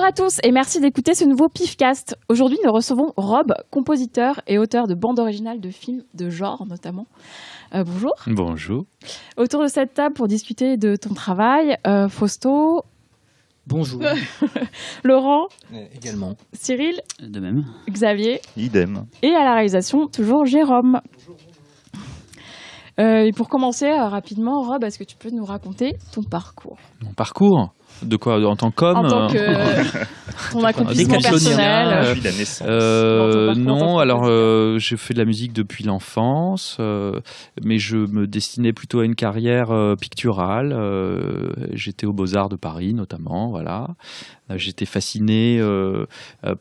Bonjour à tous et merci d'écouter ce nouveau PIFcast. Aujourd'hui, nous recevons Rob, compositeur et auteur de bandes originales de films de genre notamment. Bonjour. Bonjour. Autour de cette table pour discuter de ton travail, Fausto. Bonjour. Laurent. Également. Cyril. De même. Xavier. Idem. Et à la réalisation, toujours Jérôme. Bonjour. Et pour commencer rapidement, Rob, est-ce que tu peux nous raconter ton parcours ? Mon parcours ? De quoi ? En tant qu'homme ? En tant que ton accomplissement personnel. Depuis la naissance. Non, alors j'ai fait de la musique depuis l'enfance, mais je me destinais plutôt à une carrière picturale. J'étais aux Beaux-Arts de Paris notamment, voilà. J'étais fasciné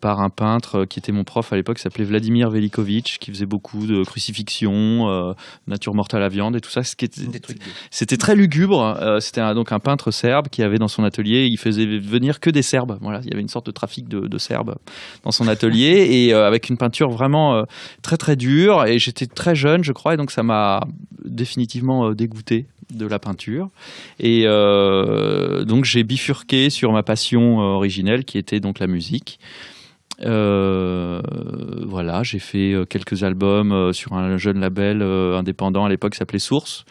par un peintre qui était mon prof à l'époque, qui s'appelait Vladimir Velikovitch, qui faisait beaucoup de crucifixions, nature morte à la viande et tout ça. C'était très lugubre. C'était donc un peintre serbe qui avait dans son atelier, il faisait venir que des Serbes. Voilà, il y avait une sorte de trafic de Serbes dans son atelier et avec une peinture vraiment très très dure. Et j'étais très jeune, je crois, et donc ça m'a définitivement dégoûté de la peinture. Et donc j'ai bifurqué sur ma passion originelle qui était donc la musique. Voilà, j'ai fait quelques albums sur un jeune label indépendant à l'époque qui s'appelait Source.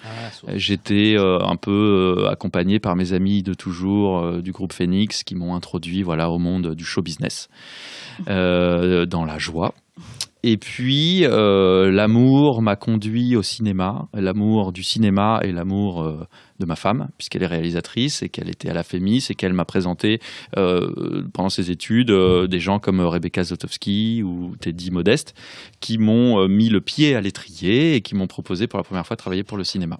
J'étais un peu accompagné par mes amis de toujours du groupe Phoenix qui m'ont introduit au monde du show business dans la joie. Et puis, l'amour m'a conduit au cinéma, l'amour du cinéma et l'amour de ma femme, puisqu'elle est réalisatrice et qu'elle était à la FEMIS et qu'elle m'a présenté pendant ses études des gens comme Rebecca Zlotowski ou Teddy Modeste qui m'ont mis le pied à l'étrier et qui m'ont proposé pour la première fois de travailler pour le cinéma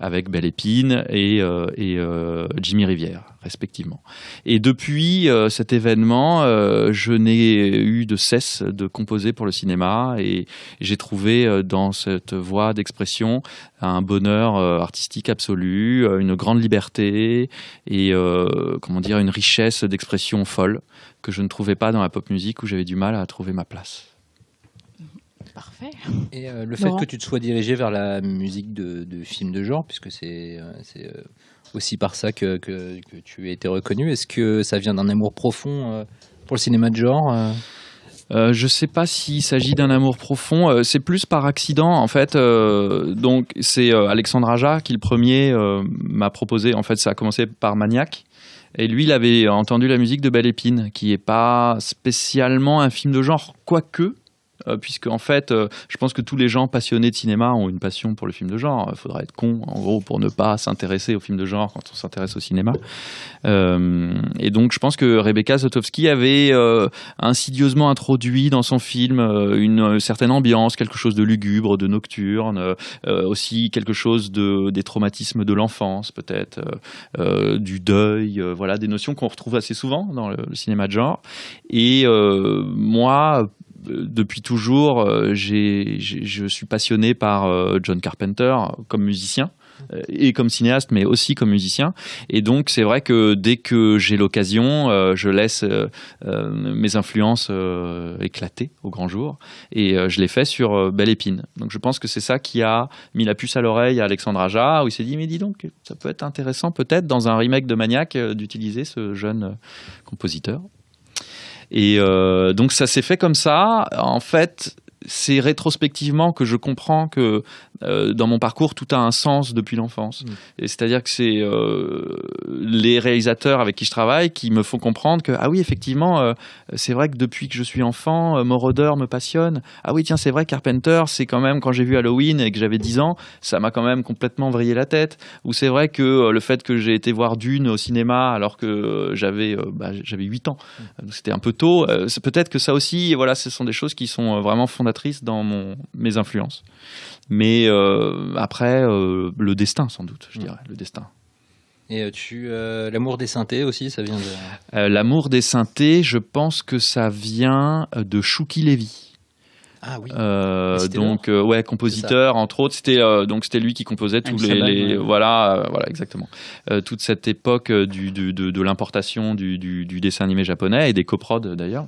avec Belle Épine et Jimmy Rivière, respectivement. Et depuis cet événement, je n'ai eu de cesse de composer pour le cinéma et j'ai trouvé dans cette voie d'expression un bonheur artistique absolu, une grande liberté et une richesse d'expression folle que je ne trouvais pas dans la pop music où j'avais du mal à trouver ma place. Parfait. Et le fait que tu te sois dirigé vers la musique de films de genre, puisque c'est aussi par ça que tu as été reconnu, est-ce que ça vient d'un amour profond pour le cinéma de genre je sais pas s'il s'agit d'un amour profond, c'est plus par accident en fait. Donc c'est Alexandre Aja qui le premier m'a proposé. En fait, ça a commencé par Maniac. Et lui, il avait entendu la musique de Belle Épine, qui est pas spécialement un film de genre, quoique. Puisque en fait, je pense que tous les gens passionnés de cinéma ont une passion pour le film de genre. Il faudrait être con, en gros, pour ne pas s'intéresser au film de genre quand on s'intéresse au cinéma. Et donc, je pense que Rebecca Zlotowski avait insidieusement introduit dans son film une certaine ambiance, quelque chose de lugubre, de nocturne, aussi quelque chose des traumatismes de l'enfance, peut-être, du deuil, voilà, des notions qu'on retrouve assez souvent dans le cinéma de genre. Et moi, depuis toujours, je suis passionné par John Carpenter comme musicien et comme cinéaste, mais aussi comme musicien. Et donc, c'est vrai que dès que j'ai l'occasion, je laisse mes influences éclater au grand jour. Et je l'ai fait sur Belle Épine. Donc, je pense que c'est ça qui a mis la puce à l'oreille à Alexandre Aja, où il s'est dit, mais dis donc, ça peut être intéressant peut-être dans un remake de Maniac d'utiliser ce jeune compositeur. Et donc ça s'est fait comme ça. En fait, c'est rétrospectivement que je comprends que dans mon parcours, tout a un sens depuis l'enfance. Et c'est-à-dire que c'est les réalisateurs avec qui je travaille qui me font comprendre que, ah oui, effectivement, c'est vrai que depuis que je suis enfant, Moroder me passionne. Ah oui, tiens, c'est vrai, Carpenter, c'est quand même, quand j'ai vu Halloween et que j'avais 10 ans, ça m'a quand même complètement vrillé la tête. Ou c'est vrai que le fait que j'ai été voir Dune au cinéma alors que j'avais 8 ans, donc c'était un peu tôt, c'est peut-être que ça aussi, voilà, ce sont des choses qui sont vraiment fondatrices dans mes influences. Mais après, le destin, sans doute, je dirais, le destin. Et l'amour des synthés aussi, ça vient de... L'amour des synthés, je pense que ça vient de Shuki Levy. Ah oui. Donc ouais, compositeur entre autres. C'était lui qui composait tous les voilà exactement. Toute cette époque de l'importation du dessin animé japonais et des coprods d'ailleurs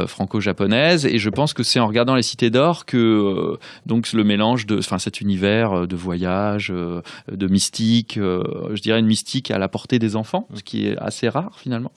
franco-japonaises. Et je pense que c'est en regardant Les Cités d'Or que donc le mélange cet univers de voyage, de mystique, je dirais une mystique à la portée des enfants, ce qui est assez rare finalement,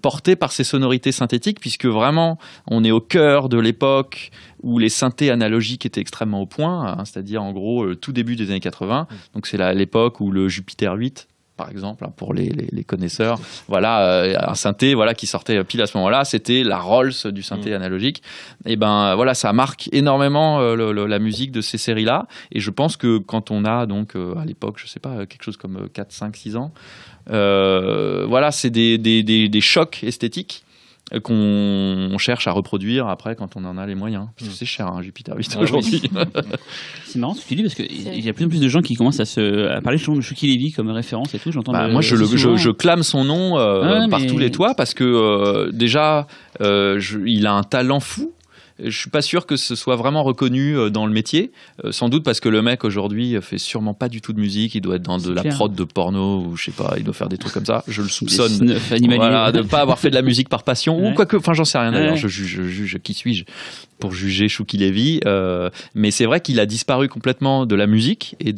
porté par ces sonorités synthétiques, puisque vraiment on est au cœur de l'époque où les synthés analogiques étaient extrêmement au point, c'est-à-dire en gros tout début des années 80. Donc c'est l'époque où le Jupiter 8 par exemple, pour les connaisseurs, un synthé qui sortait pile à ce moment-là, c'était la Rolls du synthé analogique. Et ça marque énormément la musique de ces séries-là. Et je pense que quand on a donc à l'époque, je sais pas, quelque chose comme 4, 5, 6 ans, c'est des chocs esthétiques qu'on cherche à reproduire après quand on en a les moyens. Parce que c'est cher, Jupiter 8 aujourd'hui. C'est marrant ce que tu dis, parce qu'il y a plus en plus de gens qui commencent à parler de Shuki Levy comme référence et tout. Moi, je clame son nom par tous les toits, parce que déjà, il a un talent fou. Je suis pas sûr que ce soit vraiment reconnu dans le métier, sans doute parce que le mec aujourd'hui fait sûrement pas du tout de musique, il doit être dans la prod de porno ou je sais pas, il doit faire des trucs comme ça, je le soupçonne de pas avoir fait de la musique par passion ou quoique, j'en sais rien d'ailleurs, je juge, qui suis-je pour juger Shuki Levy, mais c'est vrai qu'il a disparu complètement de la musique et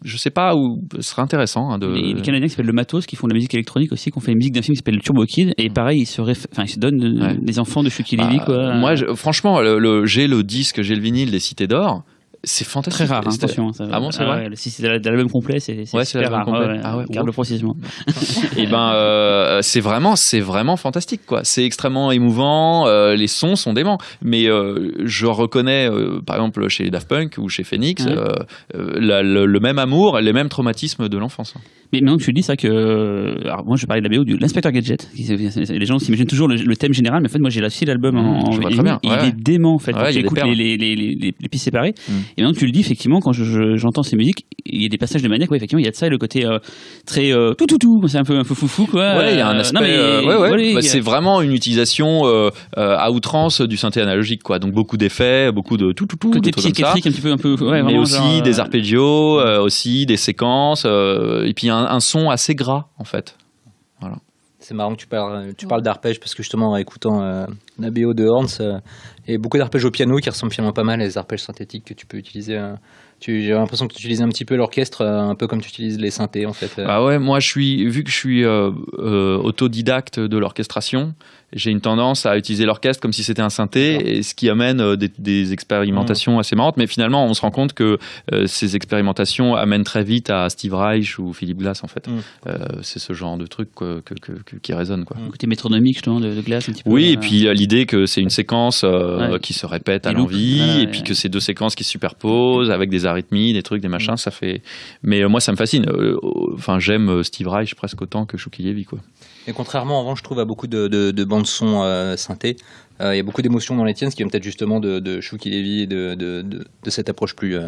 je sais pas où ce serait intéressant. Les Canadiens qui s'appellent le Matos, qui font de la musique électronique aussi, qui ont fait une musique d'un film qui s'appelle le Turbo Kid, et pareil, ils se donnent des enfants de Shuki Levy, quoi. Moi, franchement, j'ai le disque, j'ai le vinyle des Cités d'Or. C'est fantastique. Très rare, attention. Ah bon, c'est vrai. Si c'est l'album complet, c'est super rare. Garde-le précisément. Et c'est vraiment fantastique, quoi. C'est extrêmement émouvant. Les sons sont déments. Mais je reconnais, par exemple, chez Daft Punk ou chez Phoenix, le même amour, les mêmes traumatismes de l'enfance. Mais maintenant que tu le dis, c'est vrai que. Alors, moi, je parlais de la BO de l'Inspecteur Gadget. Les gens s'imaginent toujours le thème général, mais en fait, moi, j'ai aussi l'album en vinyle. Il est dément, en fait. Quand j'écoute les pistes séparées. Et maintenant que tu le dis, effectivement, quand j'entends ces musiques, il y a des passages de Maniac, effectivement, il y a de ça, et le côté très tout. C'est un peu foufou, quoi. Ouais, il y a un aspect. C'est vraiment une utilisation à outrance du synthé analogique, quoi. Donc, beaucoup d'effets, beaucoup de tout. Côté psychiatrique, un peu. Mais aussi des arpégios, aussi des séquences, et puis un son assez gras en fait. Voilà. C'est marrant que tu parles d'arpèges, parce que justement en écoutant la BO de Horns, il y a beaucoup d'arpèges au piano qui ressemblent finalement pas mal à les arpèges synthétiques que tu peux utiliser. J'ai l'impression que tu utilises un petit peu l'orchestre, un peu comme tu utilises les synthés en fait. Ah ouais, moi vu que je suis autodidacte de l'orchestration, j'ai une tendance à utiliser l'orchestre comme si c'était un synthé, et ce qui amène des expérimentations assez marrantes. Mais finalement, on se rend compte que ces expérimentations amènent très vite à Steve Reich ou Philip Glass en fait. C'est ce genre de truc qui résonne, quoi. Côté métronomique justement de Glass un petit peu. Oui, et puis l'idée que c'est une séquence qui se répète à l'envie, et puis que c'est deux séquences qui se superposent avec des arythmies, des trucs, des machins, ça fait. Mais moi, ça me fascine. J'aime Steve Reich presque autant que Shuki Levy, quoi. Et contrairement, en revanche, je trouve à beaucoup de bandes son synthé, il y a beaucoup d'émotions dans les tiennes, ce qui vient peut-être justement de Shuki Levy et de cette approche plus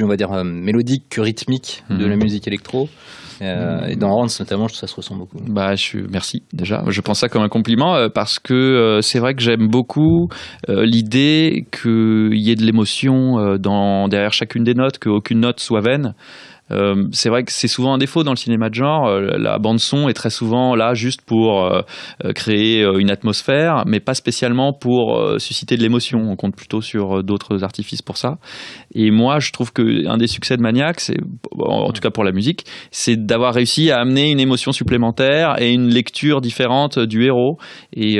on va dire mélodique que rythmique de la musique électro. Et dans Horns notamment, je trouve que ça se ressent beaucoup. Merci déjà. Je pense ça comme un compliment, parce que c'est vrai que j'aime beaucoup l'idée qu'il y ait de l'émotion derrière chacune des notes, qu'aucune note soit vaine. C'est vrai que c'est souvent un défaut dans le cinéma de genre. La bande son est très souvent là juste pour créer une atmosphère, mais pas spécialement pour susciter de l'émotion. On compte plutôt sur d'autres artifices pour ça. Et moi, je trouve qu'un des succès de Maniac, en tout cas pour la musique, c'est d'avoir réussi à amener une émotion supplémentaire et une lecture différente du héros. Et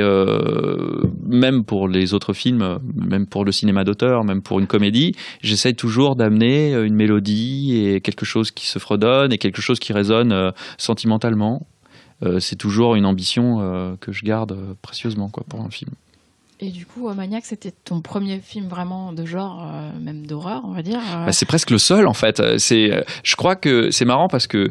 même pour les autres films, même pour le cinéma d'auteur, même pour une comédie, j'essaye toujours d'amener une mélodie et quelque chose qui se fredonne et quelque chose qui résonne sentimentalement. C'est toujours une ambition que je garde précieusement, quoi, pour un film. Et du coup, Maniac, c'était ton premier film vraiment de genre, même d'horreur, on va dire. C'est presque le seul, en fait. Je crois que c'est marrant parce que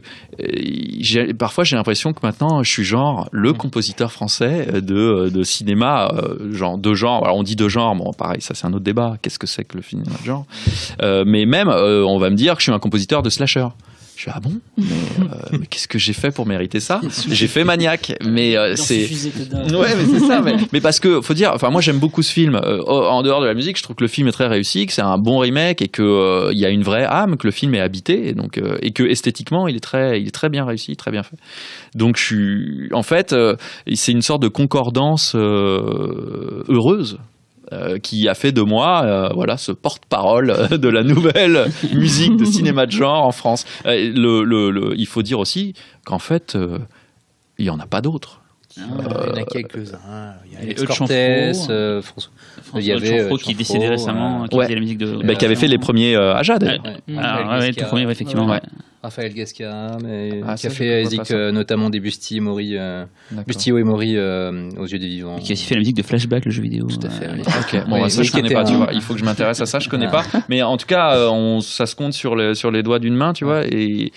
parfois j'ai l'impression que maintenant je suis genre le compositeur français de cinéma, de genre. Alors on dit de genre, bon pareil, ça c'est un autre débat. Qu'est-ce que c'est que le cinéma de genre? Mais même, on va me dire que je suis un compositeur de slasher. Je suis bon, mais qu'est-ce que j'ai fait pour mériter ça? J'ai fait Maniac, mais c'est ouais, mais c'est ça. Mais parce que faut dire, enfin moi j'aime beaucoup ce film. En dehors de la musique, je trouve que le film est très réussi, que c'est un bon remake et que il y a une vraie âme, que le film est habité, et donc et que esthétiquement il est très bien réussi, très bien fait. Donc en fait, c'est une sorte de concordance heureuse. Qui a fait de moi ce porte-parole de la nouvelle musique de cinéma de genre en France. Il faut dire aussi qu'en fait, il n'y en a pas d'autres. Il y en a quelques-uns. Il y a Alex Cortez, François Chanfraud qui est décédé récemment, qui faisait la musique de... qui avait fait les premiers à Jade. Tout premier, effectivement. Ouais. Raphaël Gasca, qui a fait notamment des Busti et Maury, Busti et Maury aux yeux des vivants. Et qui a aussi fait la musique de Flashback, le jeu vidéo. Tout à fait. Ok, bon, ça je connais pas, tu vois. Il faut que je m'intéresse à ça, je connais pas. Mais en tout cas, ça se compte sur les doigts d'une main, tu vois. Et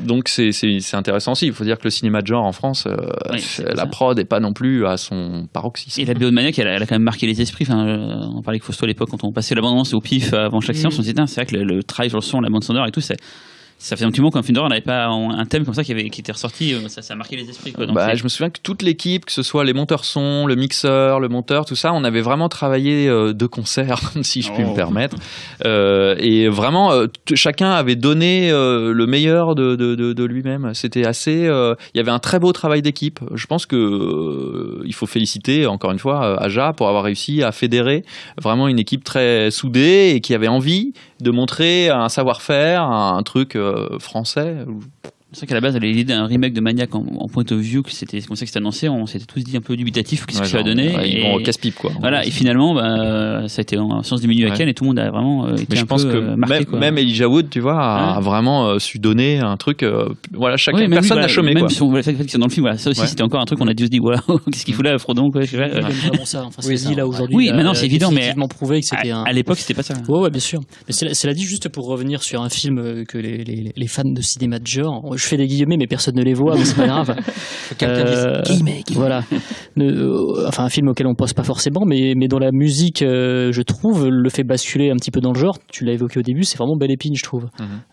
donc c'est intéressant aussi. Il faut dire que le cinéma de genre en France, la prod est pas non plus à son paroxysme. Et la BO de Maniac, elle a quand même marqué les esprits. Enfin, on parlait avec Fausto à l'époque quand on passait la bande-annonce au pif avant chaque séance. On se disait, c'est vrai que le travail sur le son, la bande sonore et tout, ça fait un petit moment qu'un film d'horreur n'avait pas un thème comme ça qui était ressorti, ça a marqué les esprits, quoi. Donc je me souviens que toute l'équipe, que ce soit les monteurs son, le mixeur, le monteur, tout ça, on avait vraiment travaillé de concert, si je puis me permettre, et vraiment chacun avait donné le meilleur de lui-même. C'était assez, il y avait un très beau travail d'équipe. Je pense que il faut féliciter encore une fois Aja pour avoir réussi à fédérer vraiment une équipe très soudée et qui avait envie de montrer un savoir-faire, un truc français. C'est vrai qu'à la base, elle avait l'idée d'un remake de Maniac en point of view, c'était comme ça que c'était annoncé. On s'était tous dit un peu dubitatif, qu'est-ce que ça va donner. Ils vont au casse-pipe, quoi. Voilà, et finalement, ça a été en science du milieu à Cannes et tout le monde a vraiment été mais je pense que marqué, même Elijah Wood, tu vois, a vraiment su donner un truc. Voilà, personne n'a chômé, quoi. Même le fait qu'ils sont dans le film, ça aussi, c'était encore un truc qu'on a dû se dire, voilà, qu'est-ce qu'il fout là, Frodon, quoi. C'est vraiment ça. Enfin, c'est dit là aujourd'hui. Oui, maintenant c'est évident, mais prouvé que c'était à l'époque, c'était pas ça. Ouais, bien sûr. Mais cela dit, juste pour revenir sur un film que les fans de cinéma de genre, je fais des guillemets, mais personne ne les voit, mais c'est pas grave. Guillemets. Voilà. Enfin, un film auquel on pense pas forcément, mais dont la musique, je trouve, le fait basculer un petit peu dans le genre. Tu l'as évoqué au début, c'est vraiment Belle Épine, je trouve.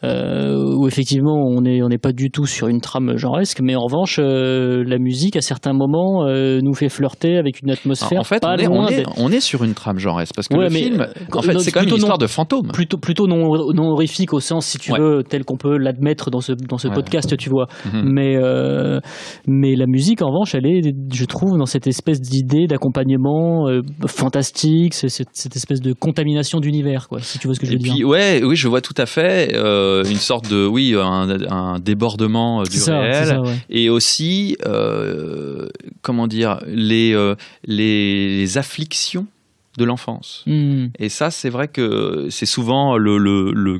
Où effectivement, on n'est pas du tout sur une trame genresque, mais en revanche, la musique, à certains moments, nous fait flirter avec une atmosphère. En fait, pas on est sur une trame genresque, parce que le film, en fait, c'est quand même une histoire de fantôme. Plutôt non horrifique au sens, si tu veux, tel qu'on peut l'admettre dans ce podcast, tu vois. Mais la musique, en revanche, elle est, je trouve, dans cette espèce d'idée d'accompagnement fantastique, cette espèce de contamination d'univers, quoi, si tu vois ce que je veux dire. Oui, je vois tout à fait une sorte de, un débordement du réel, ça, ouais. Et aussi, comment dire, les afflictions de l'enfance. Et ça, c'est vrai que c'est souvent le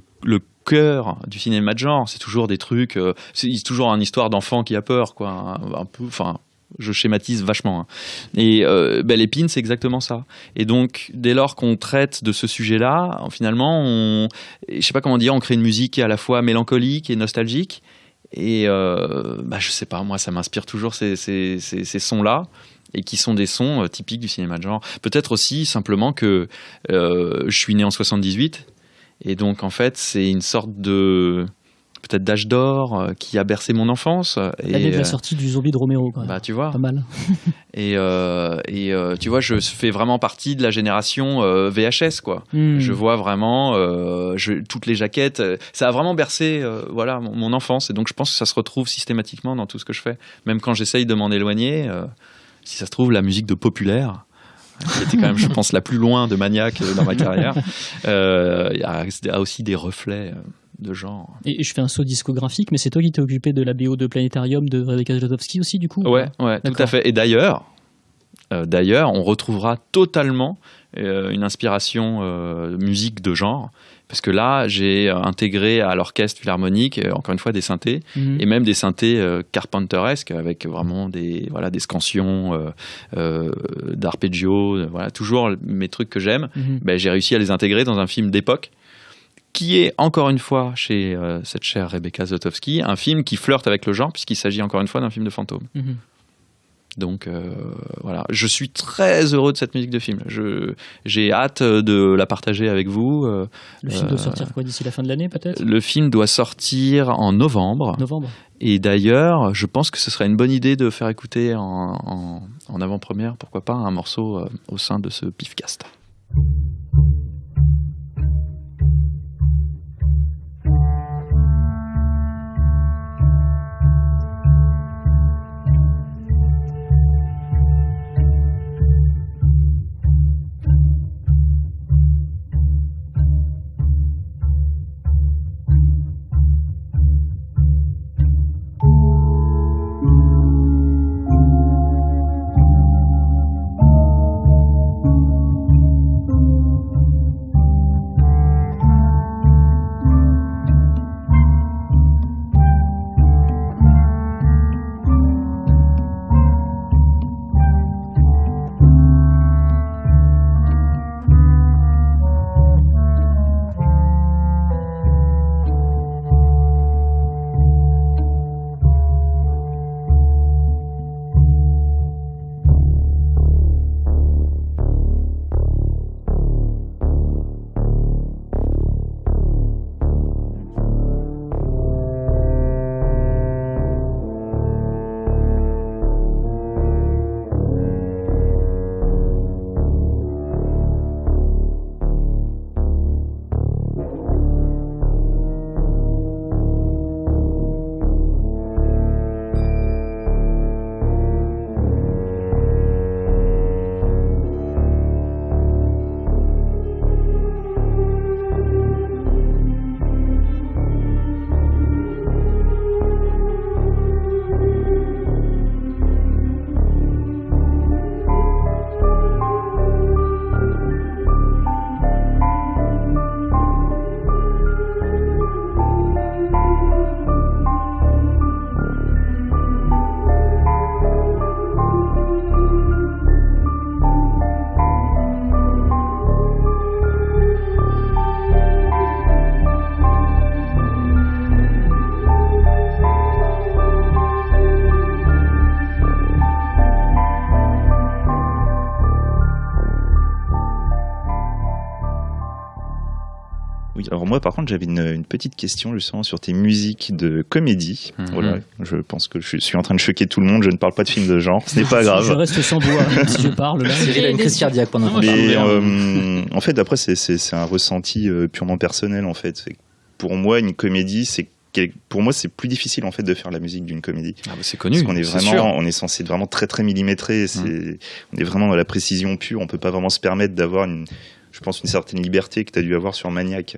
cœur du cinéma de genre. C'est toujours des trucs, c'est toujours une histoire d'enfant qui a peur, quoi, un peu, enfin, je schématise vachement, hein. Et Belle Épine, c'est exactement ça. Et donc, dès lors qu'on traite de ce sujet-là, finalement, je sais pas comment dire, on crée une musique qui est à la fois mélancolique et nostalgique. Et je sais pas, moi, ça m'inspire toujours ces sons-là, et qui sont des sons typiques du cinéma de genre. Peut-être aussi simplement que je suis né en 78, et donc en fait c'est une sorte de peut-être d'âge d'or qui a bercé mon enfance. L'année de la sortie du Zombie de Romero, quand même. Bah tu vois. Pas mal. Et tu vois, je fais vraiment partie de la génération VHS, quoi. Je vois vraiment toutes les jaquettes. Ça a vraiment bercé mon enfance, et donc je pense que ça se retrouve systématiquement dans tout ce que je fais. Même quand j'essaye de m'en éloigner, si ça se trouve, la musique de Populaire, qui était quand même, je pense, la plus loin de Maniac dans ma carrière, il y a aussi des reflets de genre. Et je fais un saut discographique, mais c'est toi qui t'es occupé de la BO de Planétarium de Rebecca Zlotowski aussi, du coup? Ouais, tout à fait. Et d'ailleurs, on retrouvera totalement une inspiration musique de genre, parce que là, j'ai intégré à l'orchestre philharmonique, encore une fois, des synthés, et même des synthés carpenteresques, avec vraiment des scansions, d'arpeggio, toujours mes trucs que j'aime. J'ai réussi à les intégrer dans un film d'époque, qui est, encore une fois, chez cette chère Rebecca Zlotowski, un film qui flirte avec le genre, puisqu'il s'agit encore une fois d'un film de fantôme. Donc voilà, je suis très heureux de cette musique de film. J'ai hâte de la partager avec vous. Le film doit sortir quoi, d'ici la fin de l'année peut-être ? Le film doit sortir en novembre. Et d'ailleurs, je pense que ce serait une bonne idée de faire écouter en avant-première, pourquoi pas, un morceau au sein de ce Pifcast. Oui, alors moi par contre j'avais une petite question justement sur tes musiques de comédie. Voilà, je pense que je suis en train de choquer tout le monde, je ne parle pas de films de genre, ce n'est pas grave. Je reste sans voix même si je parle là. Il a une crise cardiaque pendant qu'on Mais parle. en fait après c'est un ressenti purement personnel en fait. Pour moi une comédie pour moi, c'est plus difficile en fait de faire la musique d'une comédie. Ah bah c'est connu. Parce qu'on est vraiment, on est censé être vraiment très très millimétré. On est vraiment dans la précision pure. On peut pas vraiment se permettre d'avoir je pense une certaine liberté que tu as dû avoir sur Maniac.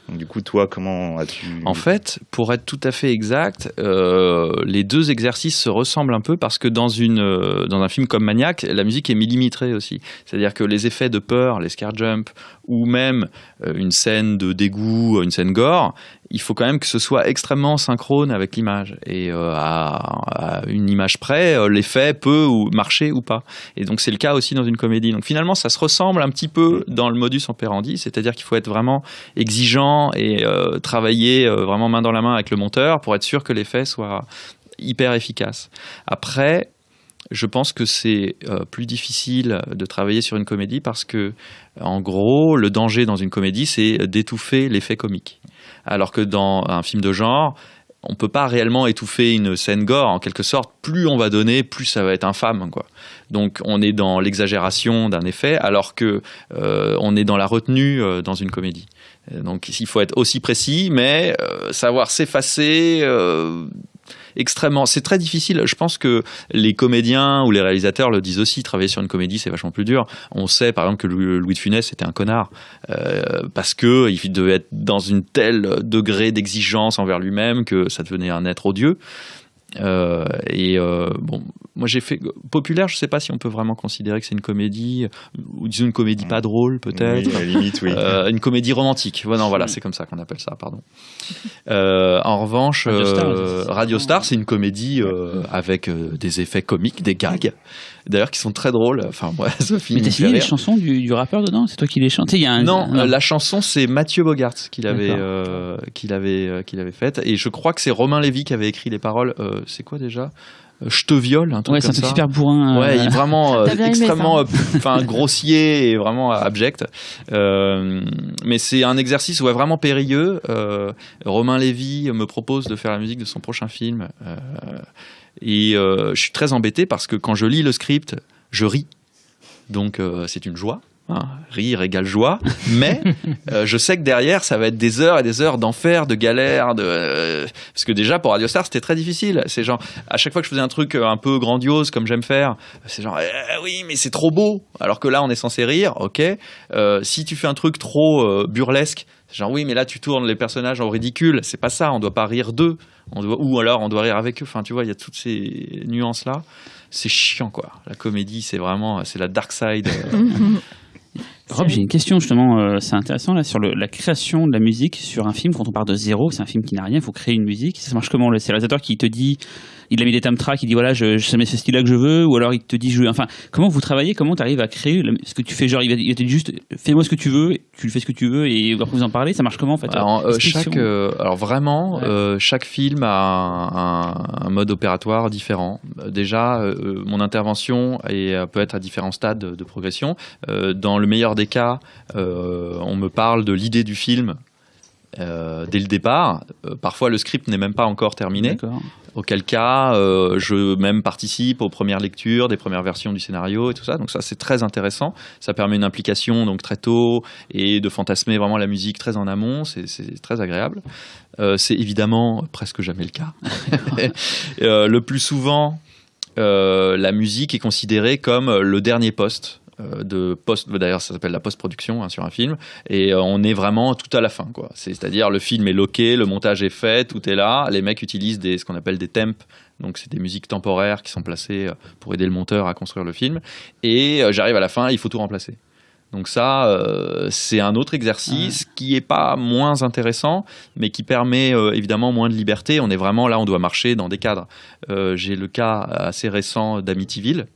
Donc, du coup, toi, comment as-tu... En fait, pour être tout à fait exact, les deux exercices se ressemblent un peu parce que dans un film comme Maniac, la musique est millimétrée aussi. C'est-à-dire que les effets de peur, les scare jump, ou même une scène de dégoût, une scène gore, il faut quand même que ce soit extrêmement synchrone avec l'image. Et à une image près, l'effet peut marcher ou pas. Et donc c'est le cas aussi dans une comédie. Donc finalement, ça se ressemble un petit peu dans le modus operandi, c'est-à-dire qu'il faut être vraiment exigeant et travailler vraiment main dans la main avec le monteur pour être sûr que l'effet soit hyper efficace. Après, je pense que c'est plus difficile de travailler sur une comédie parce que, en gros, le danger dans une comédie, c'est d'étouffer l'effet comique. Alors que dans un film de genre, on ne peut pas réellement étouffer une scène gore. En quelque sorte, plus on va donner, plus ça va être infâme, quoi. Donc on est dans l'exagération d'un effet, alors que on est dans la retenue dans une comédie. Donc il faut être aussi précis, mais savoir s'effacer... extrêmement, c'est très difficile. Je pense que les comédiens ou les réalisateurs le disent aussi. Travailler sur une comédie, c'est vachement plus dur. On sait, par exemple, que Louis de Funès était un connard parce que il devait être dans une telle degré d'exigence envers lui-même que ça devenait un être odieux. Bon, moi j'ai fait populaire, je sais pas si on peut vraiment considérer que c'est une comédie, ou disons une comédie pas drôle peut-être. Oui, à la limite, oui. Une comédie romantique. Voilà, c'est comme ça qu'on appelle ça, pardon. En revanche, Radio Star, c'est une comédie avec des effets comiques, des gags, d'ailleurs qui sont très drôles. Enfin, moi, Sophie. Mais t'as signé les chansons du rappeur dedans? C'est toi qui les chantais? Non, la chanson c'est Mathieu Bogart qui l'avait faite, et je crois que c'est Romain Lévy qui avait écrit les paroles. C'est quoi déjà? Je te viole, un truc Ouais, comme c'est un ça. truc super bourrin. Ouais, il est vraiment T'as bien aimé extrêmement grossier et vraiment abject. Mais c'est un exercice vraiment périlleux. Romain Lévy me propose de faire la musique de son prochain film. Et je suis très embêté parce que quand je lis le script, je ris. Donc c'est une joie. Hein, rire égale joie, mais je sais que derrière ça va être des heures et des heures d'enfer, de galère, parce que déjà pour Radio Star c'était très difficile. C'est genre à chaque fois que je faisais un truc un peu grandiose comme j'aime faire, c'est genre oui mais c'est trop beau. Alors que là on est censé rire, ok. Si tu fais un truc trop burlesque, c'est genre oui mais là tu tournes les personnages au ridicule. C'est pas ça, on doit pas rire d'eux, ou alors on doit rire avec eux. Enfin tu vois il y a toutes ces nuances là. C'est chiant quoi. La comédie c'est la dark side. Rob, j'ai une question justement, c'est intéressant là sur la création de la musique sur un film. Quand on part de zéro, c'est un film qui n'a rien, il faut créer une musique. Ça marche comment? C'est le réalisateur qui te dit, il a mis des theme tracks, il dit voilà, je mets ce style-là que je veux, ou alors il te dit enfin, comment vous travaillez, comment tu arrives à créer ce que tu fais, genre il te dit juste fais-moi ce que tu veux, tu le fais ce que tu veux et après vous en parlez, ça marche comment en fait? Alors vraiment, chaque film a un mode opératoire différent. Déjà, mon intervention peut être à différents stades de progression. Dans le meilleur des cas, on me parle de l'idée du film dès le départ. Parfois, le script n'est même pas encore terminé. D'accord. Auquel cas, je même participe aux premières lectures, des premières versions du scénario et tout ça. Donc ça, c'est très intéressant. Ça permet une implication donc très tôt et de fantasmer vraiment la musique très en amont. C'est très agréable. C'est évidemment presque jamais le cas. Le plus souvent, la musique est considérée comme le dernier poste. D'ailleurs ça s'appelle la post-production sur un film, et on est vraiment tout à la fin quoi. C'est-à-dire le film est loqué, le montage est fait, tout est là, les mecs utilisent ce qu'on appelle des temps, donc c'est des musiques temporaires qui sont placées pour aider le monteur à construire le film, et j'arrive à la fin, il faut tout remplacer. Donc ça, c'est un autre exercice qui est pas moins intéressant, mais qui permet évidemment moins de liberté. On est vraiment là, on doit marcher dans des cadres. J'ai le cas assez récent d'Amityville.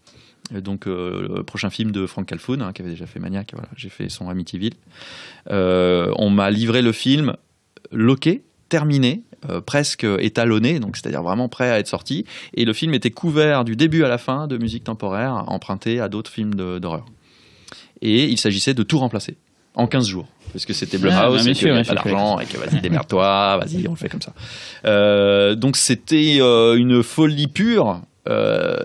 Donc le prochain film de Frank Calfoun qui avait déjà fait Maniac, voilà, j'ai fait son Amityville. On m'a livré le film loqué, terminé, presque étalonné, donc c'est-à-dire vraiment prêt à être sorti, et le film était couvert du début à la fin de musique temporaire empruntée à d'autres films d'horreur. Et il s'agissait de tout remplacer en 15 jours. Parce que c'était Blumhouse, et qu'il n'y avait pas d'argent, et que vas-y, démerde-toi, vas-y, on le fait comme ça. Donc c'était une folie pure.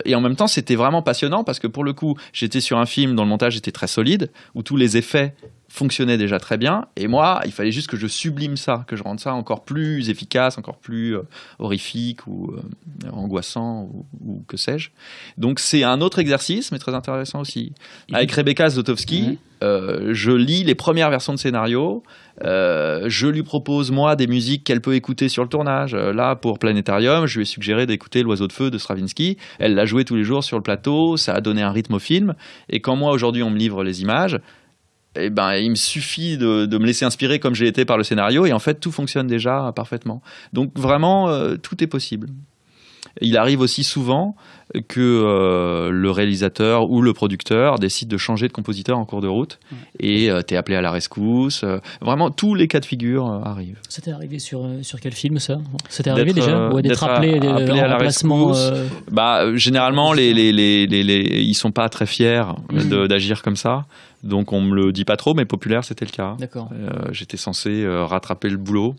Et en même temps c'était vraiment passionnant parce que pour le coup j'étais sur un film dont le montage était très solide, où tous les effets fonctionnaient déjà très bien, et moi il fallait juste que je sublime ça, que je rende ça encore plus efficace, encore plus horrifique ou angoissant ou que sais-je. Donc c'est un autre exercice mais très intéressant aussi. Avec Rebecca Zlotowski, je lis les premières versions de scénario, je lui propose moi des musiques qu'elle peut écouter sur le tournage. Là pour Planétarium, je lui ai suggéré d'écouter L'Oiseau de Feu de Stravinsky. Elle l'a joué tous les jours sur le plateau, ça a donné un rythme au film, et quand moi aujourd'hui on me livre les images, eh ben, il me suffit de me laisser inspirer comme j'ai été par le scénario, et en fait tout fonctionne déjà parfaitement. Donc vraiment tout est possible. Il arrive aussi souvent que le réalisateur ou le producteur décide de changer de compositeur en cours de route, et t'es appelé à la rescousse. Vraiment, tous les cas de figure arrivent. Ça t'est arrivé sur quel film, ça? C'était arrivé déjà? Ou d'être appelé à la rescousse. Généralement, ils sont pas très fiers d'agir comme ça. Donc on me le dit pas trop, mais Populaire, c'était le cas. D'accord. J'étais censé rattraper le boulot.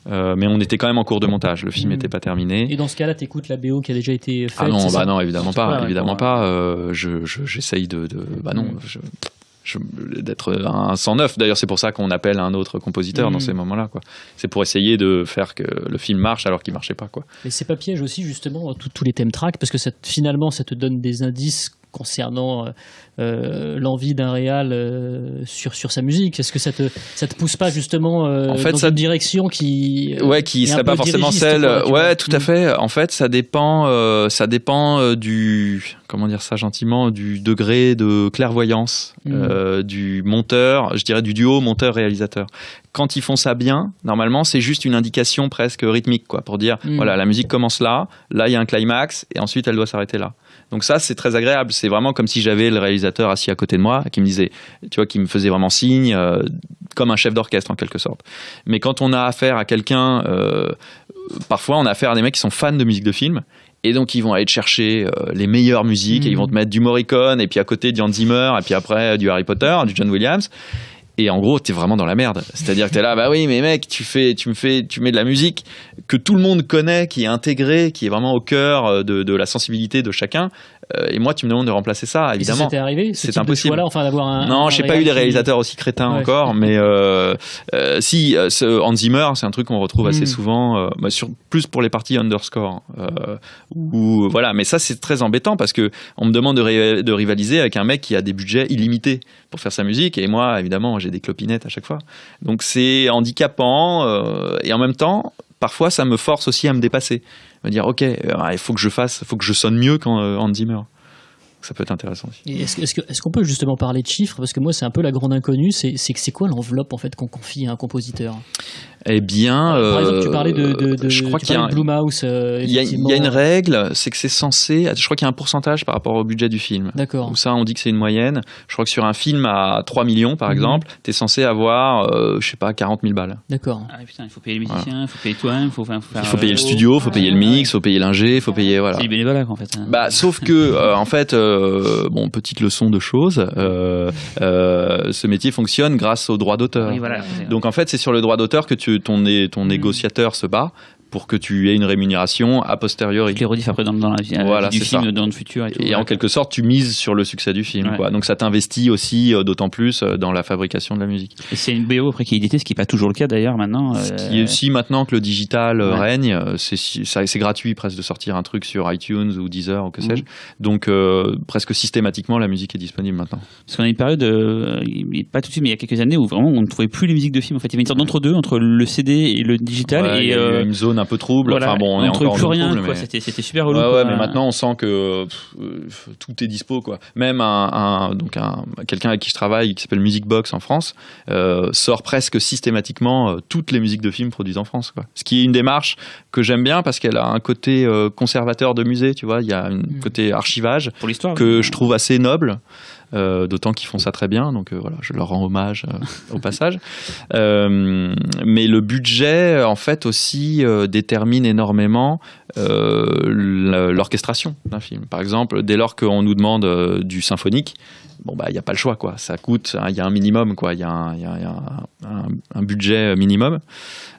Mais on était quand même en cours de montage, le film n'était pas terminé. Et dans ce cas-là, t'écoutes la BO qui a déjà été faite? Ah non, non, évidemment pas, évidemment pas. J'essaye d'être un 109. D'ailleurs, c'est pour ça qu'on appelle un autre compositeur dans ces moments-là, quoi. C'est pour essayer de faire que le film marche alors qu'il marchait pas, quoi. Mais c'est pas piège aussi justement tous les thème tracks, parce que finalement ça te donne des indices concernant l'envie d'un réal sur sa musique. Est-ce que ça te pousse pas justement en fait, dans une direction qui serait pas forcément celle tout à fait. En fait ça dépend du, comment dire ça gentiment, du degré de clairvoyance du monteur, je dirais du duo monteur-réalisateur. Quand ils font ça bien, normalement c'est juste une indication presque rythmique, quoi, pour dire voilà, la musique commence là il y a un climax et ensuite elle doit s'arrêter là. Donc ça, c'est très agréable. C'est vraiment comme si j'avais le réalisateur assis à côté de moi qui me disait, tu vois, qui me faisait vraiment signe, comme un chef d'orchestre en quelque sorte. Mais quand on a affaire à quelqu'un, parfois on a affaire à des mecs qui sont fans de musique de film Et donc ils vont aller te chercher les meilleures musiques et ils vont te mettre du Morricone et puis à côté du Hans Zimmer et puis après du Harry Potter, du John Williams. Et en gros, t'es vraiment dans la merde. C'est-à-dire que t'es là, bah oui, mais mec, tu mets de la musique que tout le monde connaît, qui est intégrée, qui est vraiment au cœur de la sensibilité de chacun. Et moi, tu me demandes de remplacer ça, évidemment. C'était arrivé, c'est impossible. Enfin, d'avoir non, j'ai pas eu des réalisateurs aussi crétins encore, mais si, Hans Zimmer, c'est un truc qu'on retrouve assez souvent, plus pour les parties underscore. Voilà, mais ça, c'est très embêtant parce que on me demande de rivaliser avec un mec qui a des budgets illimités pour faire sa musique, et moi, évidemment, j'ai des clopinettes à chaque fois. Donc c'est handicapant, et en même temps, parfois, ça me force aussi à me dépasser. Me dire, ok, il faut que je sonne mieux qu'Hans Zimmer. Ça peut être intéressant aussi. Et est-ce qu'on peut justement parler de chiffres? Parce que moi, c'est un peu la grande inconnue. C'est quoi l'enveloppe en fait qu'on confie à un compositeur? Eh bien, par exemple, tu parlais je crois qu'il y a Blumhouse. Il y a une règle, c'est que c'est censé. Je crois qu'il y a un pourcentage par rapport au budget du film. D'accord. Ou ça, on dit que c'est une moyenne. Je crois que sur un film à 3 millions, par exemple, t'es censé avoir, je sais pas, 40 000 balles. D'accord. Ah putain, il faut payer les musiciens, il faut payer toi-même, il faut payer le studio, il faut payer le mix, il faut payer l'ingé, il faut payer voilà. C'est du bénévolat en fait. Bah, sauf que en fait, bon, petite leçon de choses. Ce métier fonctionne grâce au droit d'auteur. Oui, voilà. Donc en fait, c'est sur le droit d'auteur que ton négociateur se bat pour que tu aies une rémunération a posteriori. Tu les rediffes après dans la vie du film, dans le futur et tout. Et en quelque sorte, tu mises sur le succès du film. Quoi. Donc ça t'investit aussi d'autant plus dans la fabrication de la musique. Et c'est une BO après qui est éditée, ce qui n'est pas toujours le cas d'ailleurs maintenant. Ce qui est aussi maintenant que le digital règne, c'est gratuit presque de sortir un truc sur iTunes ou Deezer ou que sais-je. Donc presque systématiquement, la musique est disponible maintenant. Parce qu'on a une période, pas tout de suite, mais il y a quelques années où vraiment on ne trouvait plus les musiques de films. En fait, il y avait une sorte d'entre-deux entre le CD et le digital. Il y a une zone un peu trouble. Voilà, enfin bon, on est encore plus en rien. trouble, Quoi. mais... C'était super relou. Ouais, mais maintenant on sent que tout est dispo, quoi. Même quelqu'un avec qui je travaille, qui s'appelle Music Box en France, sort presque systématiquement toutes les musiques de films produites en France, quoi. Ce qui est une démarche que j'aime bien parce qu'elle a un côté conservateur de musée, tu vois. Il y a un côté archivage pour l'histoire que je trouve assez noble. D'autant qu'ils font ça très bien, donc voilà, je leur rends hommage au passage. Mais le budget, en fait, aussi détermine énormément l'orchestration d'un film. Par exemple, dès lors qu'on nous demande du symphonique, bon bah il y a pas le choix, quoi. Ça coûte, il y a un minimum, quoi. Il y a un budget minimum.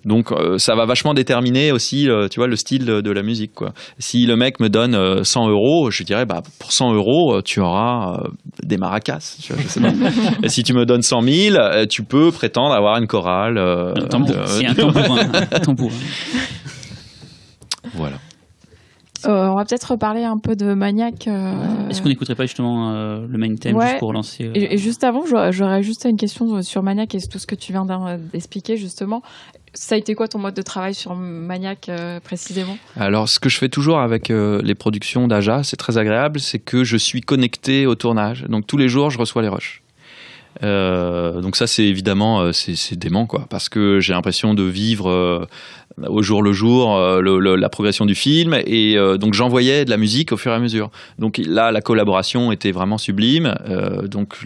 Donc ça va vachement déterminer aussi, tu vois, le style de la musique, quoi. Si le mec me donne 100 €, je dirais, bah pour 100 €, tu auras des maracas. Tu vois, je sais pas. Et si tu me donnes 100 000, tu peux prétendre avoir une chorale. C'est un tambourin. Voilà. On va peut-être reparler un peu de Maniac. Est-ce qu'on n'écouterait pas justement le main theme juste pour lancer Et juste avant, j'aurais juste une question sur Maniac et tout ce que tu viens d'expliquer justement. Ça a été quoi ton mode de travail sur Maniac précisément? Alors, ce que je fais toujours avec les productions d'Aja, c'est très agréable, c'est que je suis connecté au tournage. Donc tous les jours, je reçois les rushs. Donc ça, c'est évidemment c'est dément, quoi, parce que j'ai l'impression de vivre au jour le jour la progression du film, et donc j'envoyais de la musique au fur et à mesure. Donc là, la collaboration était vraiment sublime. Donc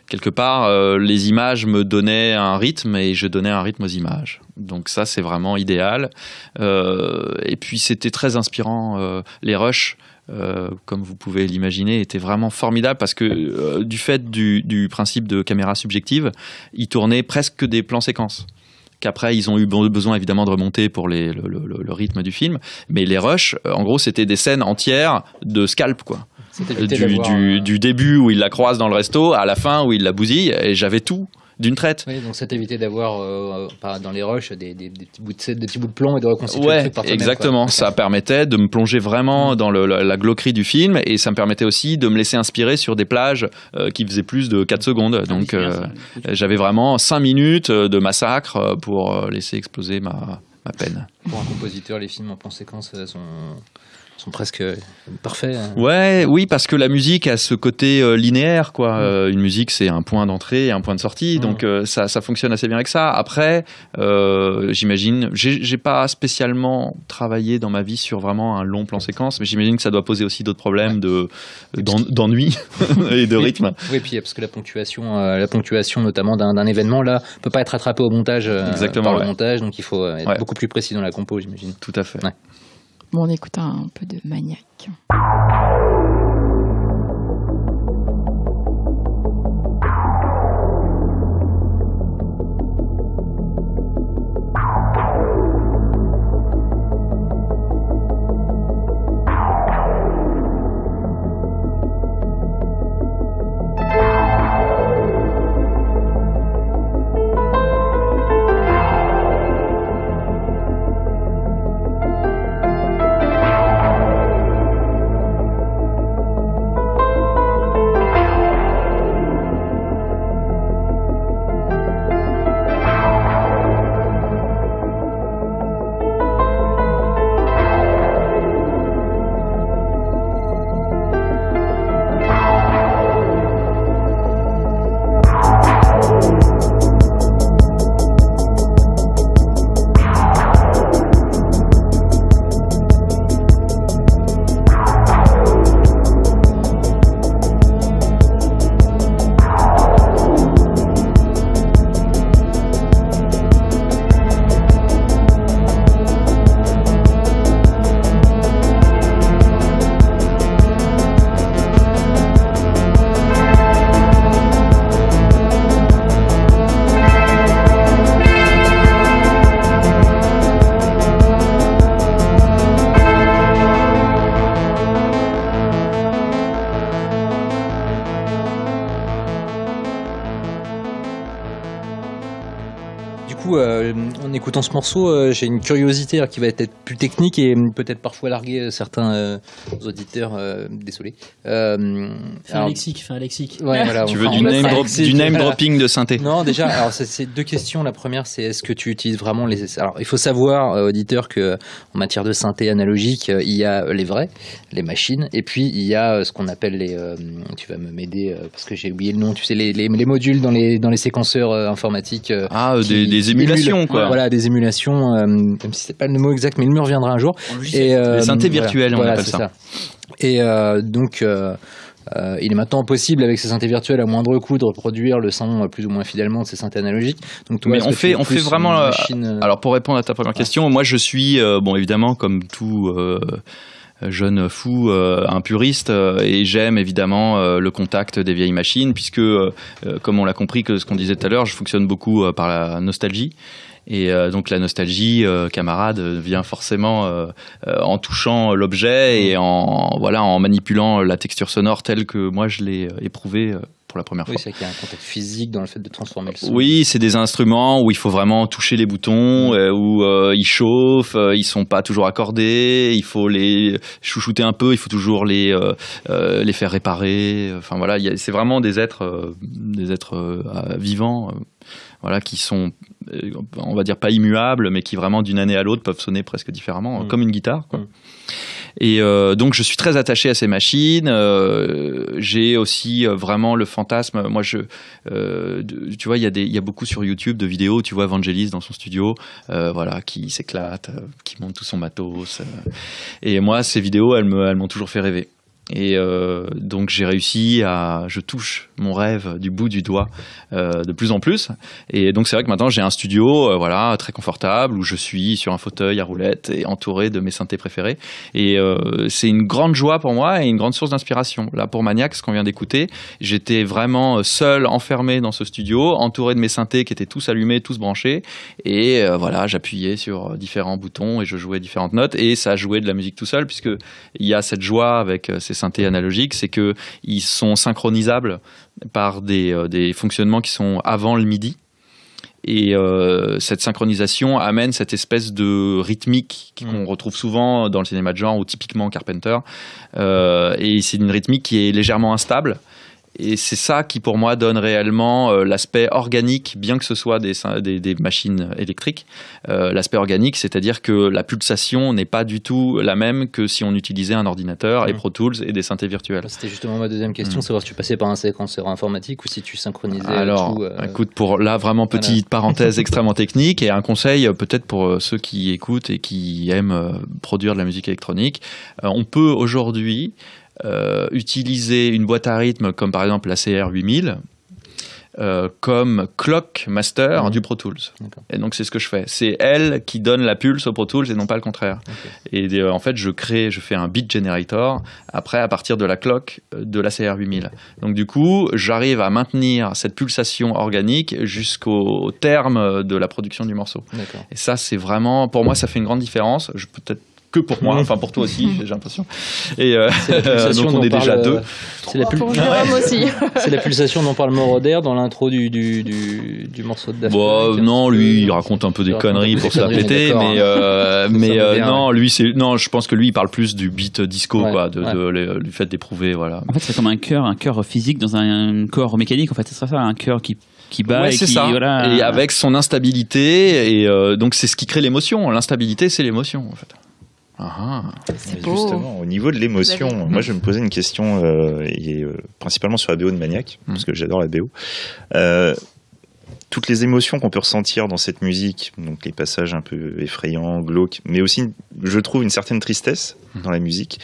quelque part, les images me donnaient un rythme et je donnais un rythme aux images. Donc ça, c'est vraiment idéal. Et puis c'était très inspirant, les rushs. Comme vous pouvez l'imaginer, était vraiment formidable parce que du fait du principe de caméra subjective, ils tournaient presque des plans séquences. Qu'après, ils ont eu besoin évidemment de remonter pour le rythme du film. Mais les rushs, en gros, c'était des scènes entières de scalp, quoi. Du début où il la croise dans le resto à la fin où il la bousille, et j'avais tout d'une traite. Oui, donc ça t'évitait d'avoir dans les rushs des petits bouts de plomb et de reconstituer le truc par toi-même. Exactement. Ça permettait de me plonger vraiment dans la glauquerie du film, et ça me permettait aussi de me laisser inspirer sur des plages qui faisaient plus de 4 secondes. Donc j'avais vraiment 5 minutes de massacre pour laisser exploser ma peine. Pour un compositeur, les films en plan séquence sont presque parfaits. Oui, parce que la musique a ce côté linéaire, quoi. Une musique, c'est un point d'entrée et un point de sortie, donc ça fonctionne assez bien avec ça. Après, j'imagine, j'ai pas spécialement travaillé dans ma vie sur vraiment un long plan séquence, mais j'imagine que ça doit poser aussi d'autres problèmes d'ennui et de rythme. Oui, puis parce que la ponctuation notamment d'un événement là peut pas être rattrapée au montage. Exactement, par le montage, donc il faut être beaucoup plus précis dans la compo, j'imagine. Tout à fait. Ouais. Bon, on écoute un peu de Maniac. En écoutant ce morceau, j'ai une curiosité qui va être plus technique et peut-être parfois larguer certains auditeurs. Désolé. Fais un lexique. Ouais, voilà, tu veux du name dropping de synthé? Non, déjà, alors c'est deux questions. La première, c'est est-ce que tu utilises vraiment les... Alors, il faut savoir, auditeur, que en matière de synthé analogique, il y a les vrais, les machines, et puis il y a ce qu'on appelle les... tu vas m'aider parce que j'ai oublié le nom. Tu sais, les modules dans les séquenceurs informatiques. Des émulations, quoi. Voilà, des émulations, même si c'est pas le mot exact, mais il me reviendra un jour. Et les synthés virtuels, on appelle ça. Et donc, il est maintenant possible avec ces synthés virtuels à moindre coût de reproduire le son plus ou moins fidèlement de ces synthés analogiques. Donc, toi, mais on fait vraiment. Alors, pour répondre à ta première question, moi je suis, évidemment, comme tout. Jeune fou, un puriste, et j'aime évidemment le contact des vieilles machines, puisque, comme on l'a compris, que ce qu'on disait tout à l'heure, je fonctionne beaucoup par la nostalgie. Et donc la nostalgie, camarade, vient forcément en touchant l'objet et en manipulant la texture sonore telle que moi je l'ai éprouvée pour la première fois. Oui, c'est qu'il y a un contact physique dans le fait de transformer le son. Oui, c'est des instruments où il faut vraiment toucher les boutons, où ils chauffent, ils sont pas toujours accordés, il faut les chouchouter un peu, il faut toujours les faire réparer. Enfin voilà, c'est vraiment des êtres vivants. Voilà, qui sont, on va dire, pas immuables, mais qui vraiment d'une année à l'autre peuvent sonner presque différemment, comme une guitare, quoi. Et donc je suis très attaché à ces machines. J'ai aussi vraiment le fantasme. Moi, tu vois, il y a beaucoup sur YouTube de vidéos. Tu vois Vangelis dans son studio, qui s'éclate, qui monte tout son matos. Et moi, ces vidéos, elles m'ont toujours fait rêver. Et donc j'ai réussi je touche mon rêve du bout du doigt de plus en plus. Et donc c'est vrai que maintenant j'ai un studio très confortable où je suis sur un fauteuil à roulettes et entouré de mes synthés préférés. Et c'est une grande joie pour moi et une grande source d'inspiration. Là pour Maniac, ce qu'on vient d'écouter, j'étais vraiment seul, enfermé dans ce studio, entouré de mes synthés qui étaient tous allumés, tous branchés. Et j'appuyais sur différents boutons et je jouais différentes notes et ça jouait de la musique tout seul, puisque il y a cette joie avec ces synthés analogiques, c'est qu'ils sont synchronisables par des fonctionnements qui sont avant le MIDI. Et cette synchronisation amène cette espèce de rythmique qu'on retrouve souvent dans le cinéma de genre ou typiquement Carpenter. Et c'est une rythmique qui est légèrement instable. Et c'est ça qui, pour moi, donne réellement l'aspect organique, bien que ce soit des machines électriques. L'aspect organique, c'est-à-dire que la pulsation n'est pas du tout la même que si on utilisait un ordinateur et Pro Tools et des synthés virtuels. C'était justement ma deuxième question, savoir si tu passais par un séquenceur informatique ou si tu synchronisais tout. Écoute, pour là, vraiment petite parenthèse extrêmement technique, et un conseil peut-être pour ceux qui écoutent et qui aiment produire de la musique électronique. On peut aujourd'hui utiliser une boîte à rythme comme par exemple la CR8000 comme clock master du Pro Tools. D'accord. Et donc c'est ce que je fais. C'est elle qui donne la pulse au Pro Tools et non pas le contraire. Okay. Et en fait, je fais un beat generator après à partir de la clock de la CR8000. Donc du coup, j'arrive à maintenir cette pulsation organique jusqu'au terme de la production du morceau. D'accord. Et ça, c'est vraiment, pour moi, ça fait une grande différence. Peut-être que pour moi, enfin pour toi aussi, j'ai l'impression. Et donc on est déjà deux. C'est la pour Jérôme aussi. C'est la pulsation dont parle Moroder dans l'intro du morceau de Daft Punk. Non, lui, il raconte un peu des conneries pour se la péter, mais non, lui, je pense que lui, il parle plus du beat disco, quoi, du fait d'éprouver, voilà. En fait, c'est comme un cœur physique dans un corps mécanique. En fait, c'est ça, un cœur qui bat et c'est qui ça. Voilà. Et avec son instabilité, et donc c'est ce qui crée l'émotion. L'instabilité, c'est l'émotion, en fait. Justement, au niveau de l'émotion, moi je me posais une question principalement sur la BO de Maniac, parce que j'adore la BO. Toutes les émotions qu'on peut ressentir dans cette musique, donc les passages un peu effrayants, glauques, mais aussi, je trouve, une certaine tristesse dans la musique.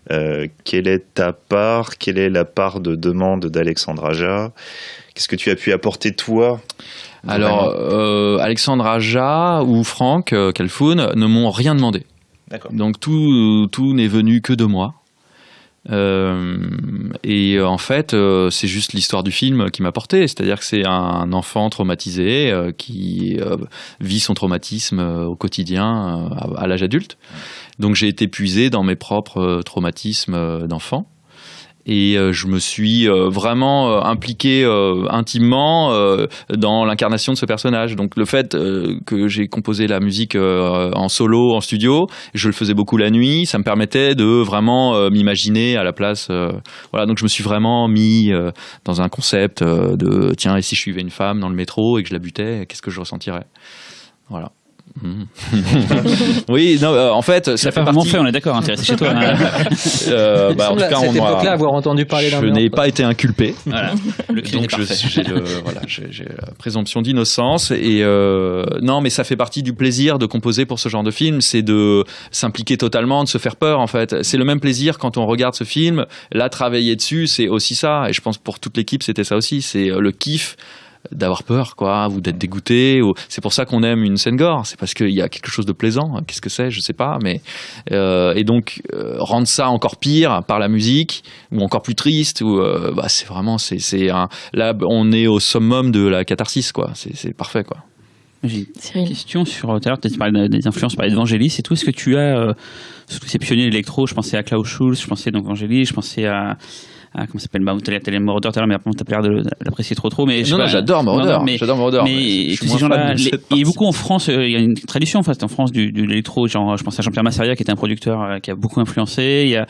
Quelle est ta part? Quelle est la part de demande d'Alexandre Aja? Qu'est-ce que tu as pu apporter toi? Alors, Alexandre Aja ou Franck Kalfoun ne m'ont rien demandé. D'accord. Donc tout n'est venu que de moi. Et en fait, c'est juste l'histoire du film qui m'a porté. C'est-à-dire que c'est un enfant traumatisé qui vit son traumatisme au quotidien à l'âge adulte. Donc j'ai été puisé dans mes propres traumatismes d'enfant. Et je me suis vraiment impliqué intimement dans l'incarnation de ce personnage. Donc le fait que j'ai composé la musique en solo, en studio, je le faisais beaucoup la nuit, ça me permettait de vraiment m'imaginer à la place. Voilà, donc je me suis vraiment mis dans un concept de tiens, et si je suivais une femme dans le métro et que je la butais, qu'est-ce que je ressentirais? Voilà. Oui, non, en fait, ça fait vraiment partie... fait, on est d'accord, intéressé chez toi. En tout cas, cette époque-là, avoir entendu parler d'un je n'ai pas été inculpé. Voilà. Le crime donc est parfait. j'ai la présomption d'innocence et non, mais ça fait partie du plaisir de composer pour ce genre de film, c'est de s'impliquer totalement, de se faire peur en fait. C'est le même plaisir quand on regarde ce film. Là, travailler dessus, c'est aussi ça. Et je pense pour toute l'équipe, c'était ça aussi. C'est le kiff d'avoir peur, quoi, ou d'être dégoûté. C'est pour ça qu'on aime une scène gore. C'est parce qu'il y a quelque chose de plaisant. Qu'est-ce que c'est? Je sais pas. Mais et donc rendre ça encore pire par la musique, ou encore plus triste. Ou c'est vraiment là on est au summum de la catharsis, quoi. C'est parfait, quoi. J'ai une question sur tout à l'heure. Tu parlais des influences, tu parlais de Vangelis et tout. Est-ce que tu as surtout ces pionniers d'électro? Je pensais à Klaus Schulze, je pensais donc Vangelis, je pensais à comment s'appelle, t'as Moroder tout à l'heure, mais après t'as pas l'air de l'apprécier trop, mais j'adore Moroder. J'adore Moroder. Mais tous ces gens-là, il y a beaucoup en France, il y a une tradition en France de l'électro, genre je pense à Jean-Pierre Massaria qui était un producteur qui a beaucoup influencé, il y a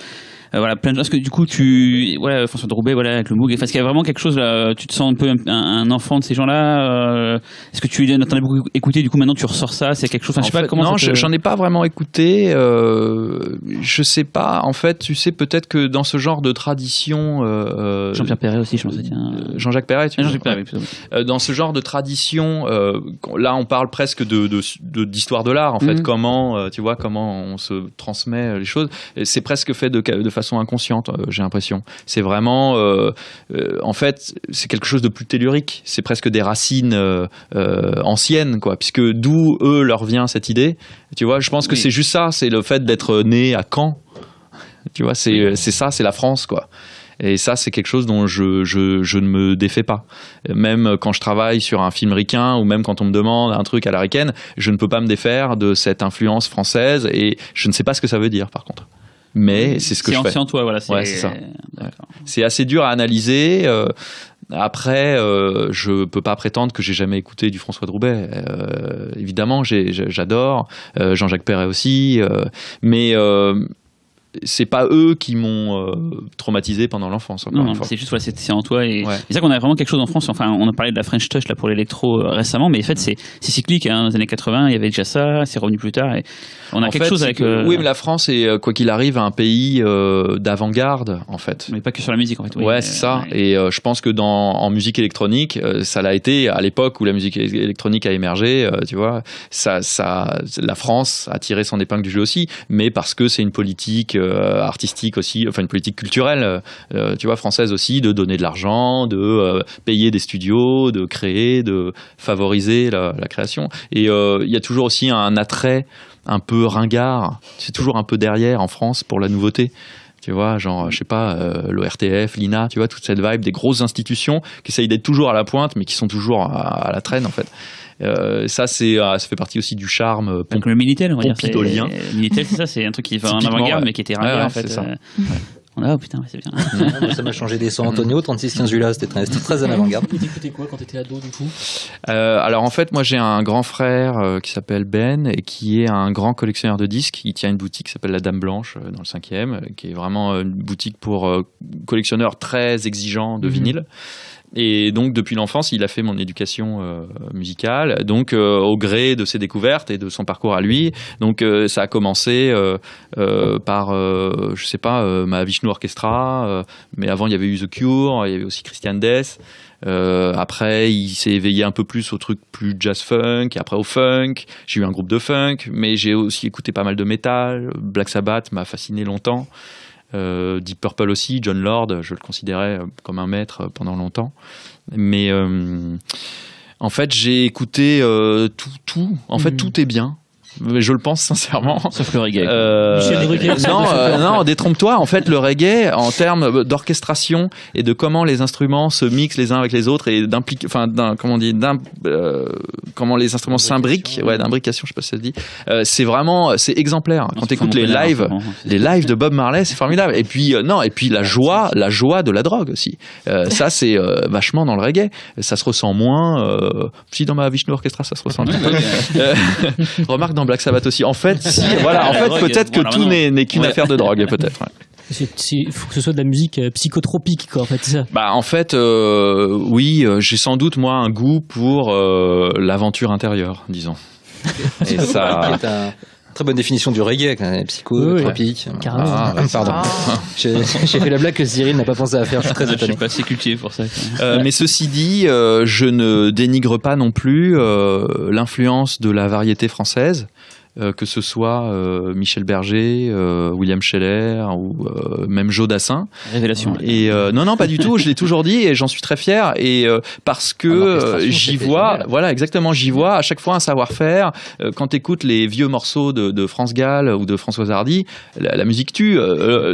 voilà, plein de choses que du coup François Droubet, voilà, avec le Moog, parce qu'il y a vraiment quelque chose là, tu te sens un peu un enfant de ces gens-là, est-ce que tu en as beaucoup écouté, du coup maintenant tu ressors ça, c'est quelque chose, je sais pas comment. Non, j'en ai pas vraiment écouté, je sais pas, en fait, tu sais, peut-être que dans ce genre de tradition, Jean-Pierre Perret aussi, je pense, Jean-Jacques Perret, Jean-Jacques Perret, dans ce genre de tradition, là on parle presque d'histoire de l'art, en fait, comment, tu vois, comment on se transmet les choses, c'est presque fait de façon inconsciente, j'ai l'impression. C'est vraiment, en fait, c'est quelque chose de plus tellurique. C'est presque des racines anciennes, quoi. Puisque d'où leur vient cette idée. Tu vois, je pense que c'est juste ça. C'est le fait d'être né à Caen. Tu vois, c'est ça, c'est la France, quoi. Et ça, c'est quelque chose dont je ne me défais pas. Même quand je travaille sur un film ricain ou même quand on me demande un truc à la ricaine, je ne peux pas me défaire de cette influence française et je ne sais pas ce que ça veut dire, par contre. Mais c'est ce que je fais. C'est en toi, voilà. C'est ça. C'est assez dur à analyser. Après, je peux pas prétendre que j'ai jamais écouté du François Droubet. Évidemment, j'adore. Jean-Jacques Perret aussi. Mais c'est pas eux qui m'ont traumatisé pendant l'enfance. Non, c'est juste, c'est en toi. Et c'est ça qu'on a vraiment quelque chose en France. Enfin, on a parlé de la French Touch là, pour l'électro récemment, mais en fait, c'est cyclique. Dans les années 80, il y avait déjà ça, c'est revenu plus tard. Et on a quelque chose avec. Oui, mais la France est, quoi qu'il arrive, un pays d'avant-garde, en fait. Mais pas que sur la musique, en fait. Oui. Ouais, c'est ça. Et je pense que en musique électronique, ça l'a été à l'époque où la musique électronique a émergé, tu vois. La France a tiré son épingle du jeu aussi, mais parce que c'est une politique artistique aussi, enfin une politique culturelle, tu vois, française aussi, de donner de l'argent, de payer des studios, de créer, de favoriser la création. Et il y a toujours aussi un attrait un peu ringard, c'est toujours un peu derrière en France pour la nouveauté. Tu vois, genre, je sais pas, l'ORTF, l'INA, tu vois, toute cette vibe des grosses institutions qui essayent d'être toujours à la pointe, mais qui sont toujours à la traîne, en fait. Ça fait partie aussi du charme. Donc le Minitel, on va dire. Pompidolien. Minitel, c'est ça, c'est un truc qui est en avant-garde, mais qui était ringard, en fait. C'est ça. Oh putain, c'est bien. Moi, ça m'a changé des San Antonio, 36-15 Jula, c'était très à l'avant-garde. Et t'écoutais quoi quand t'étais ado, du coup? Alors en fait, moi j'ai un grand frère qui s'appelle Ben et qui est un grand collectionneur de disques. Il tient une boutique qui s'appelle La Dame Blanche dans le 5e, qui est vraiment une boutique pour collectionneurs très exigeants de vinyle. Et donc depuis l'enfance, il a fait mon éducation musicale, donc au gré de ses découvertes et de son parcours à lui. Donc ça a commencé par, je sais pas, Mahavishnu Orchestra, mais avant il y avait eu The Cure, il y avait aussi Christian Death. Après, il s'est éveillé un peu plus au truc plus jazz funk, et après au funk. J'ai eu un groupe de funk, mais j'ai aussi écouté pas mal de métal. Black Sabbath m'a fasciné longtemps. Deep Purple aussi, John Lord, je le considérais comme un maître pendant longtemps. Mais en fait, j'ai écouté tout. En fait, tout est bien. Je le pense sincèrement. Sauf le reggae. Non, détrompe-toi. En fait, le reggae, en termes d'orchestration et de comment les instruments se mixent les uns avec les autres et comment les instruments s'imbriquent, d'imbrication, je sais pas si ça se dit. C'est exemplaire. Quand t'écoutes les lives de Bob Marley, c'est formidable. Et puis la joie de la drogue aussi. Ça, c'est vachement dans le reggae. Ça se ressent moins. Si dans ma Vishnu Orchestra, ça se ressent. Remarque dans Black Sabbath aussi. En fait, peut-être que tout n'est qu'une affaire de drogue, peut-être. Ouais. Il faut que ce soit de la musique psychotropique, quoi, en fait, c'est ça. Bah, en fait, oui, j'ai sans doute, moi, un goût pour l'aventure intérieure, disons. Et ça... Très bonne définition du reggae, psychotropique. Oui, carrément. Pardon. J'ai fait la blague que Cyril n'a pas pensé à faire. Je suis très étonné. Je suis pas assez cultivé pour ça. Mais ceci dit, je ne dénigre pas non plus l'influence de la variété française. Que ce soit Michel Berger, William Scheller ou même Joe Dassin. Révélation. Et non, pas du tout. Je l'ai toujours dit et j'en suis très fier. Et parce que j'y vois, voilà, exactement, j'y vois à chaque fois un savoir-faire. Quand tu écoutes les vieux morceaux de France Gall ou de Françoise Hardy, la musique tue.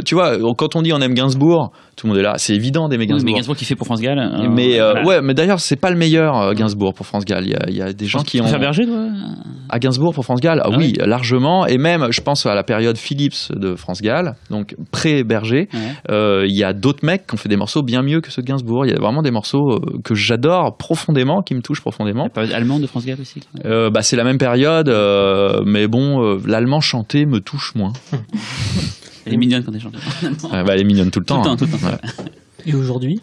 Tu vois, quand on dit on aime Gainsbourg, tout le monde est là. C'est évident d'aimer Gainsbourg. Mais Gainsbourg qui fait pour France Gall. Mais d'ailleurs, c'est pas le meilleur Gainsbourg pour France Gall. Il y a des gens qui ont. Tu préfères Berger, toi? À Gainsbourg pour France Gall, oui, largement. Et même, je pense à la période Philips de France Gall, donc pré-Berger. Il y a d'autres mecs qui ont fait des morceaux bien mieux que ceux de Gainsbourg. Il y a vraiment des morceaux que j'adore profondément, qui me touchent profondément. La période allemande de France Gall aussi. C'est la même période, mais bon, l'allemand chanté me touche moins. Elle est mignonne quand elle chante. Elle est mignonne tout le temps. Tout le temps. Ouais. Et aujourd'hui ?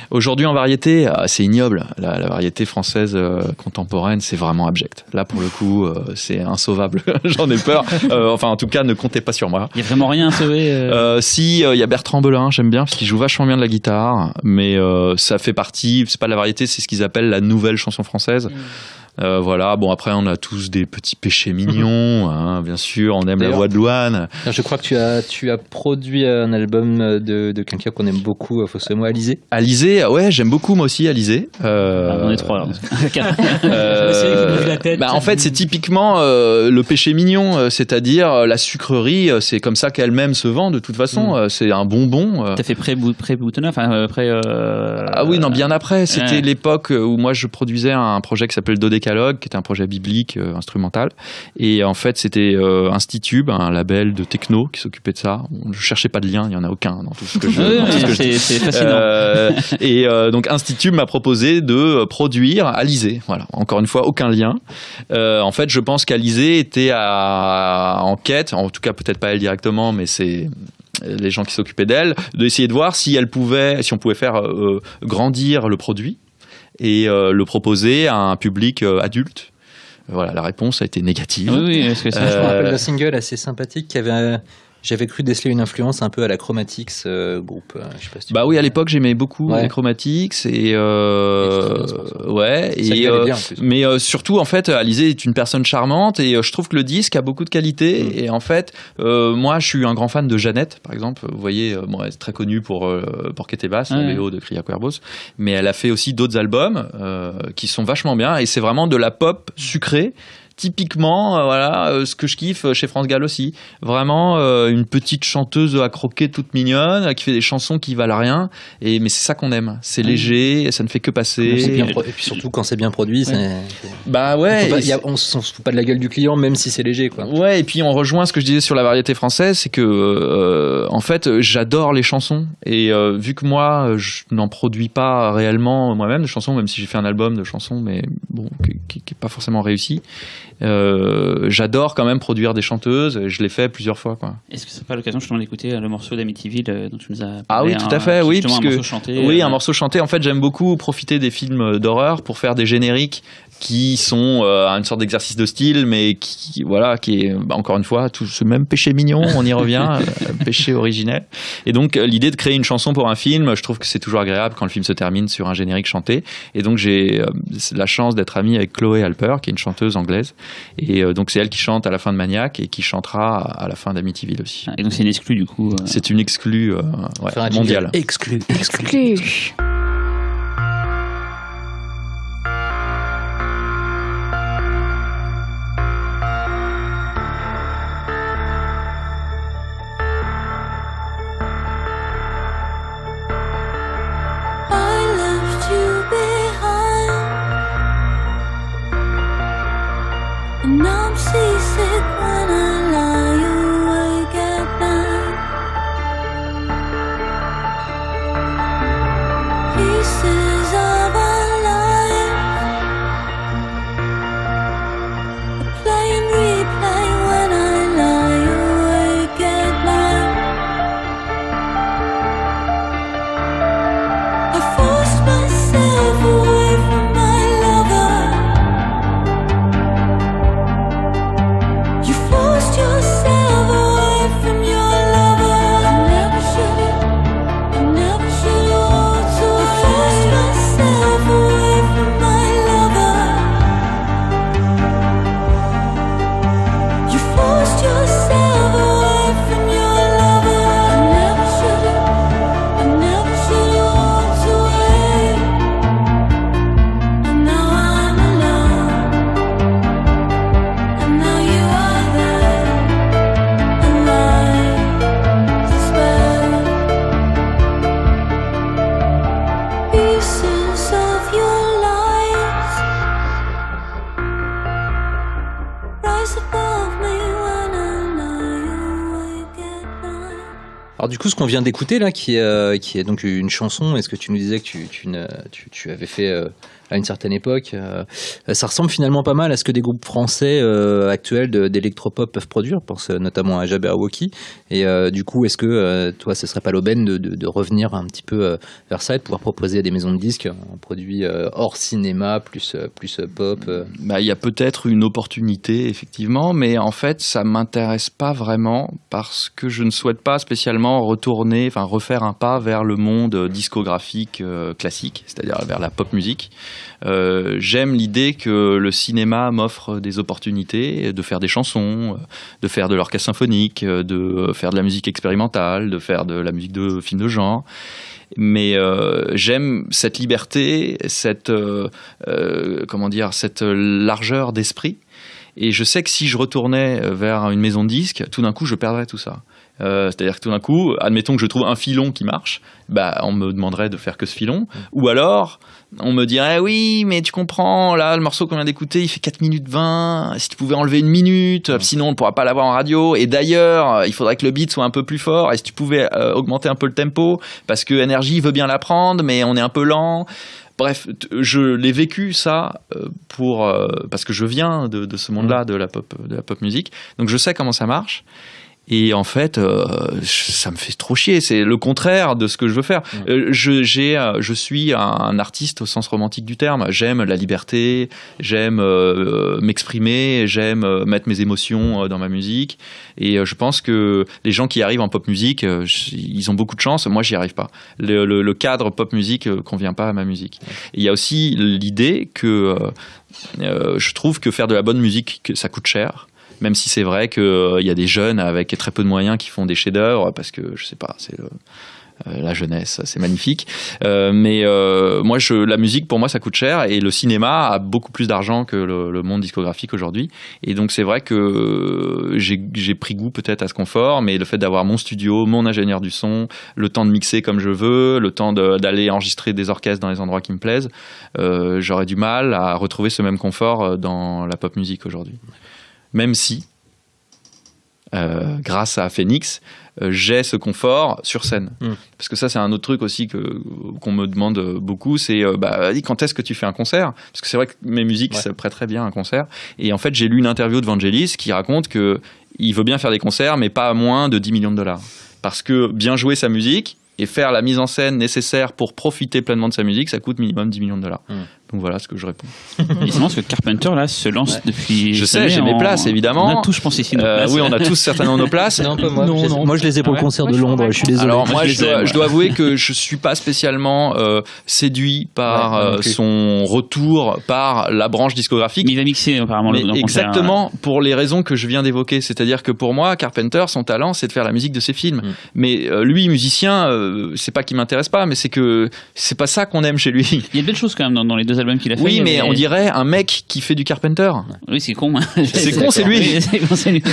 Aujourd'hui, en variété, c'est ignoble. La variété française contemporaine, c'est vraiment abject. Là, pour le coup, c'est insauvable. J'en ai peur. En tout cas, ne comptez pas sur moi. Il n'y a vraiment rien à sauver Si, il y a Bertrand Belin, j'aime bien, parce qu'il joue vachement bien de la guitare. Mais ça fait partie, c'est pas de la variété, c'est ce qu'ils appellent la nouvelle chanson française. Voilà, bon, après on a tous des petits péchés mignons, hein, bien sûr, on aime la voix de Louane. Je crois que tu as produit un album de quelqu'un qu'on aime beaucoup, Fausse-moi, Alizé. Alizé, ouais, j'aime beaucoup moi aussi Alizé. On est trois. En fait, c'est typiquement le péché mignon, c'est-à-dire la sucrerie, c'est comme ça qu'elle-même se vend de toute façon, c'est un bonbon. T'as fait pré-Boutonneur, Ah oui, non, bien après, c'était l'époque où moi je produisais un projet qui s'appelle Dodécalogue, qui était un projet biblique instrumental, et en fait c'était Institube, un label de techno qui s'occupait de ça. Je cherchais pas de lien, il y en a aucun dans tout ce que je c'est fascinant. Et donc Institube m'a proposé de produire Alizé. Voilà, encore une fois aucun lien. En fait, je pense qu'Alizé était en quête, en tout cas peut-être pas elle directement, mais c'est les gens qui s'occupaient d'elle, d'essayer de voir si on pouvait faire grandir le produit et le proposer à un public adulte. Voilà, la réponse a été négative. Oui, est-ce que je me rappelle d'un single assez sympathique qui avait J'avais cru déceler une influence un peu à la Chromatics groupe. Je sais pas si tu Oui, à l'époque j'aimais beaucoup Ouais. les Chromatics et ouais Ça lui allait bien, en plus. mais surtout en fait Alizé est une personne charmante et je trouve que le disque a beaucoup de qualité et en fait moi je suis un grand fan de Jeannette par exemple. Vous voyez, bon, elle est très connue pour Porquete Bass, la BO de Cria Cuervos, mais elle a fait aussi d'autres albums qui sont vachement bien et c'est vraiment de la pop sucrée. Typiquement, voilà, ce que je kiffe chez France Gall aussi. Vraiment, une petite chanteuse à croquer toute mignonne, qui fait des chansons qui valent rien. Mais c'est ça qu'on aime. C'est léger, ça ne fait que passer. Et puis surtout quand c'est bien produit, Bah ouais. On se fout pas de la gueule du client, même si c'est léger, quoi. Ouais, et puis on rejoint ce que je disais sur la variété française, c'est que en fait, j'adore les chansons. Et vu que moi, je n'en produis pas réellement moi-même de chansons, même si j'ai fait un album de chansons, mais bon, qui est pas forcément réussi. J'adore quand même produire des chanteuses. Je l'ai fait plusieurs fois, quoi. Est-ce que c'est pas l'occasion justement d'écouter le morceau d'Amityville dont tu nous as parlé? Ah oui, tout à fait, oui, justement, puisque un morceau chanté. oui, un morceau chanté. En fait, j'aime beaucoup profiter des films d'horreur pour faire des génériques qui sont une sorte d'exercice de style, mais qui est encore une fois tout ce même péché mignon. On y revient, péché originel. Et donc l'idée de créer une chanson pour un film, je trouve que c'est toujours agréable quand le film se termine sur un générique chanté. Et donc j'ai la chance d'être ami avec Chloé Halper, qui est une chanteuse anglaise. Et donc c'est elle qui chante à la fin de Maniac et qui chantera à la fin d'Amityville aussi. Et donc c'est une exclue du coup. C'est une exclue mondiale. Exclu. And I'm seasick when I lie awake at night. Pieces of our lives, a play and replay when I lie awake at night. I forced myself away from my lover. You forced yourself away from your lover. I never should've walked away. I forced myself away from my lover. You forced yourself away from your lover. I never should've walked away. And now I'm alone. And now you are there, alive to spare. Pieces of your lies rise above me when I lie awake at night. Alors du coup, ce qu'on vient d'écouter là, qui est donc une chanson, est-ce que tu nous disais que tu avais fait à une certaine époque, ça ressemble finalement pas mal à ce que des groupes français actuels d'électropop peuvent produire. Je pense notamment à Jabberwocky. Et du coup, est-ce que toi, ce serait pas l'aubaine de revenir un petit peu vers ça et de pouvoir proposer à des maisons de disques un produit hors cinéma, plus pop Il y a peut-être une opportunité, effectivement, mais en fait, ça m'intéresse pas vraiment parce que je ne souhaite pas spécialement refaire un pas vers le monde discographique classique, c'est-à-dire vers la pop musique. J'aime l'idée que le cinéma m'offre des opportunités de faire des chansons, de faire de l'orchestre symphonique, de faire de la musique expérimentale, de faire de la musique de films de genre. Mais j'aime cette liberté, cette largeur d'esprit. Et je sais que si je retournais vers une maison de disques, tout d'un coup, je perdrais tout ça. C'est-à-dire que tout d'un coup, admettons que je trouve un filon qui marche, on me demanderait de faire que ce filon. Ou alors, on me dirait, oui, mais tu comprends, là, le morceau qu'on vient d'écouter, il fait 4 minutes 20, si tu pouvais enlever 1 minute, sinon on ne pourra pas l'avoir en radio. Et d'ailleurs, il faudrait que le beat soit un peu plus fort, et si tu pouvais augmenter un peu le tempo, parce que Energy veut bien l'apprendre, mais on est un peu lent. Bref, je l'ai vécu ça parce que je viens de ce monde-là, de la pop musique. Donc je sais comment ça marche. Et en fait, ça me fait trop chier. C'est le contraire de ce que je veux faire. Je suis un artiste au sens romantique du terme. J'aime la liberté, j'aime m'exprimer, j'aime mettre mes émotions dans ma musique. Et je pense que les gens qui arrivent en pop musique, ils ont beaucoup de chance. Moi, j'y arrive pas. Le cadre pop musique convient pas à ma musique. Et il y a aussi l'idée que je trouve que faire de la bonne musique, que ça coûte cher. Même si c'est vrai qu'il y a des jeunes avec très peu de moyens qui font des chefs-d'œuvre, parce que, je sais pas, c'est la jeunesse, c'est magnifique. Mais moi, la musique, pour moi, ça coûte cher, et le cinéma a beaucoup plus d'argent que le monde discographique aujourd'hui. Et donc, c'est vrai que j'ai pris goût peut-être à ce confort, mais le fait d'avoir mon studio, mon ingénieur du son, le temps de mixer comme je veux, le temps d'aller enregistrer des orchestres dans les endroits qui me plaisent, j'aurais du mal à retrouver ce même confort dans la pop musique aujourd'hui. Même si, grâce à Phoenix, j'ai ce confort sur scène. Parce que ça, c'est un autre truc aussi qu'on me demande beaucoup, c'est quand est-ce que tu fais un concert ? Parce que c'est vrai que mes musiques se prêteraient bien à un concert. Et en fait, j'ai lu une interview de Vangelis qui raconte qu'il veut bien faire des concerts, mais pas à moins de $10 millions. Parce que bien jouer sa musique et faire la mise en scène nécessaire pour profiter pleinement de sa musique, ça coûte minimum $10 millions. Donc voilà ce que je réponds. Et c'est marrant parce que Carpenter là se lance depuis. Je sais, j'ai mes places évidemment. On a tous, je pense, ici nos places. Oui, on a tous certainement nos places. Non, moi, Moi, je les ai pour le concert de Londres. Je suis désolé. Alors moi, je dois avouer que je suis pas spécialement séduit par son retour par la branche discographique. Mais il va mixer apparemment. Mais exactement pour les raisons que je viens d'évoquer. C'est-à-dire que pour moi, Carpenter, son talent, c'est de faire la musique de ses films. Mais lui, musicien, c'est pas qu'il m'intéresse pas, mais c'est que c'est pas ça qu'on aime chez lui. Il y a de belles choses quand même dans les deux albums qu'il a fait. Oui, mais on dirait un mec qui fait du Carpenter. Oui, c'est con. C'est con, c'est lui. Oui,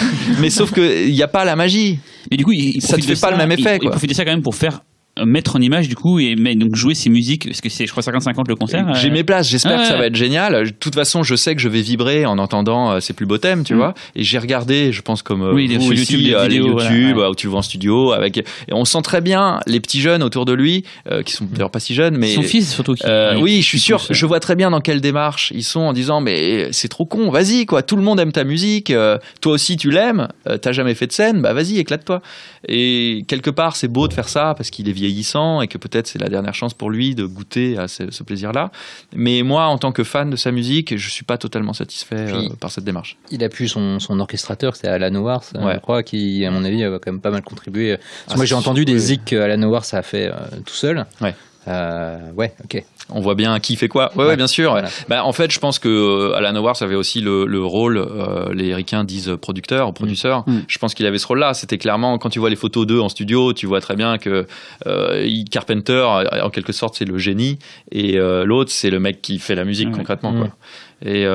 mais sauf qu'il n'y a pas la magie. Mais du coup, ça ne fait pas le même effet. Il profite de ça quand même pour faire mettre en image du coup et donc jouer ses musiques, parce que c'est je crois 50-50 le concert. J'ai mes places, j'espère que ça va être génial. De toute façon, je sais que je vais vibrer en entendant ses plus beaux thèmes, tu vois. Et j'ai regardé, je pense comme vous ici, les YouTube où tu le vois en studio et on sent très bien les petits jeunes autour de lui qui sont d'ailleurs pas si jeunes, mais son fils surtout oui, je suis sûr, je vois très bien dans quelle démarche ils sont en disant mais c'est trop con, vas-y quoi, tout le monde aime ta musique, toi aussi tu l'aimes, t'as jamais fait de scène, bah vas-y, éclate-toi. Et quelque part c'est beau de faire ça parce qu'il est vieillissant et que peut-être c'est la dernière chance pour lui de goûter à ce plaisir-là. Mais moi, en tant que fan de sa musique, je suis pas totalement satisfait par cette démarche. Il a pu son orchestrateur, c'est Alan Howard, je crois, qui, à mon avis, a quand même pas mal contribué. Moi, j'ai entendu des zik que Alan Howard a fait tout seul. Ok. On voit bien qui fait quoi. Ouais, bien sûr. Voilà. Bah, en fait, je pense que Alan Howard avait aussi le rôle, les ricains disent producteur ou produceur. Je pense qu'il avait ce rôle-là. C'était clairement, quand tu vois les photos d'eux en studio, tu vois très bien que Carpenter, en quelque sorte, c'est le génie et l'autre, c'est le mec qui fait la musique concrètement, quoi. Et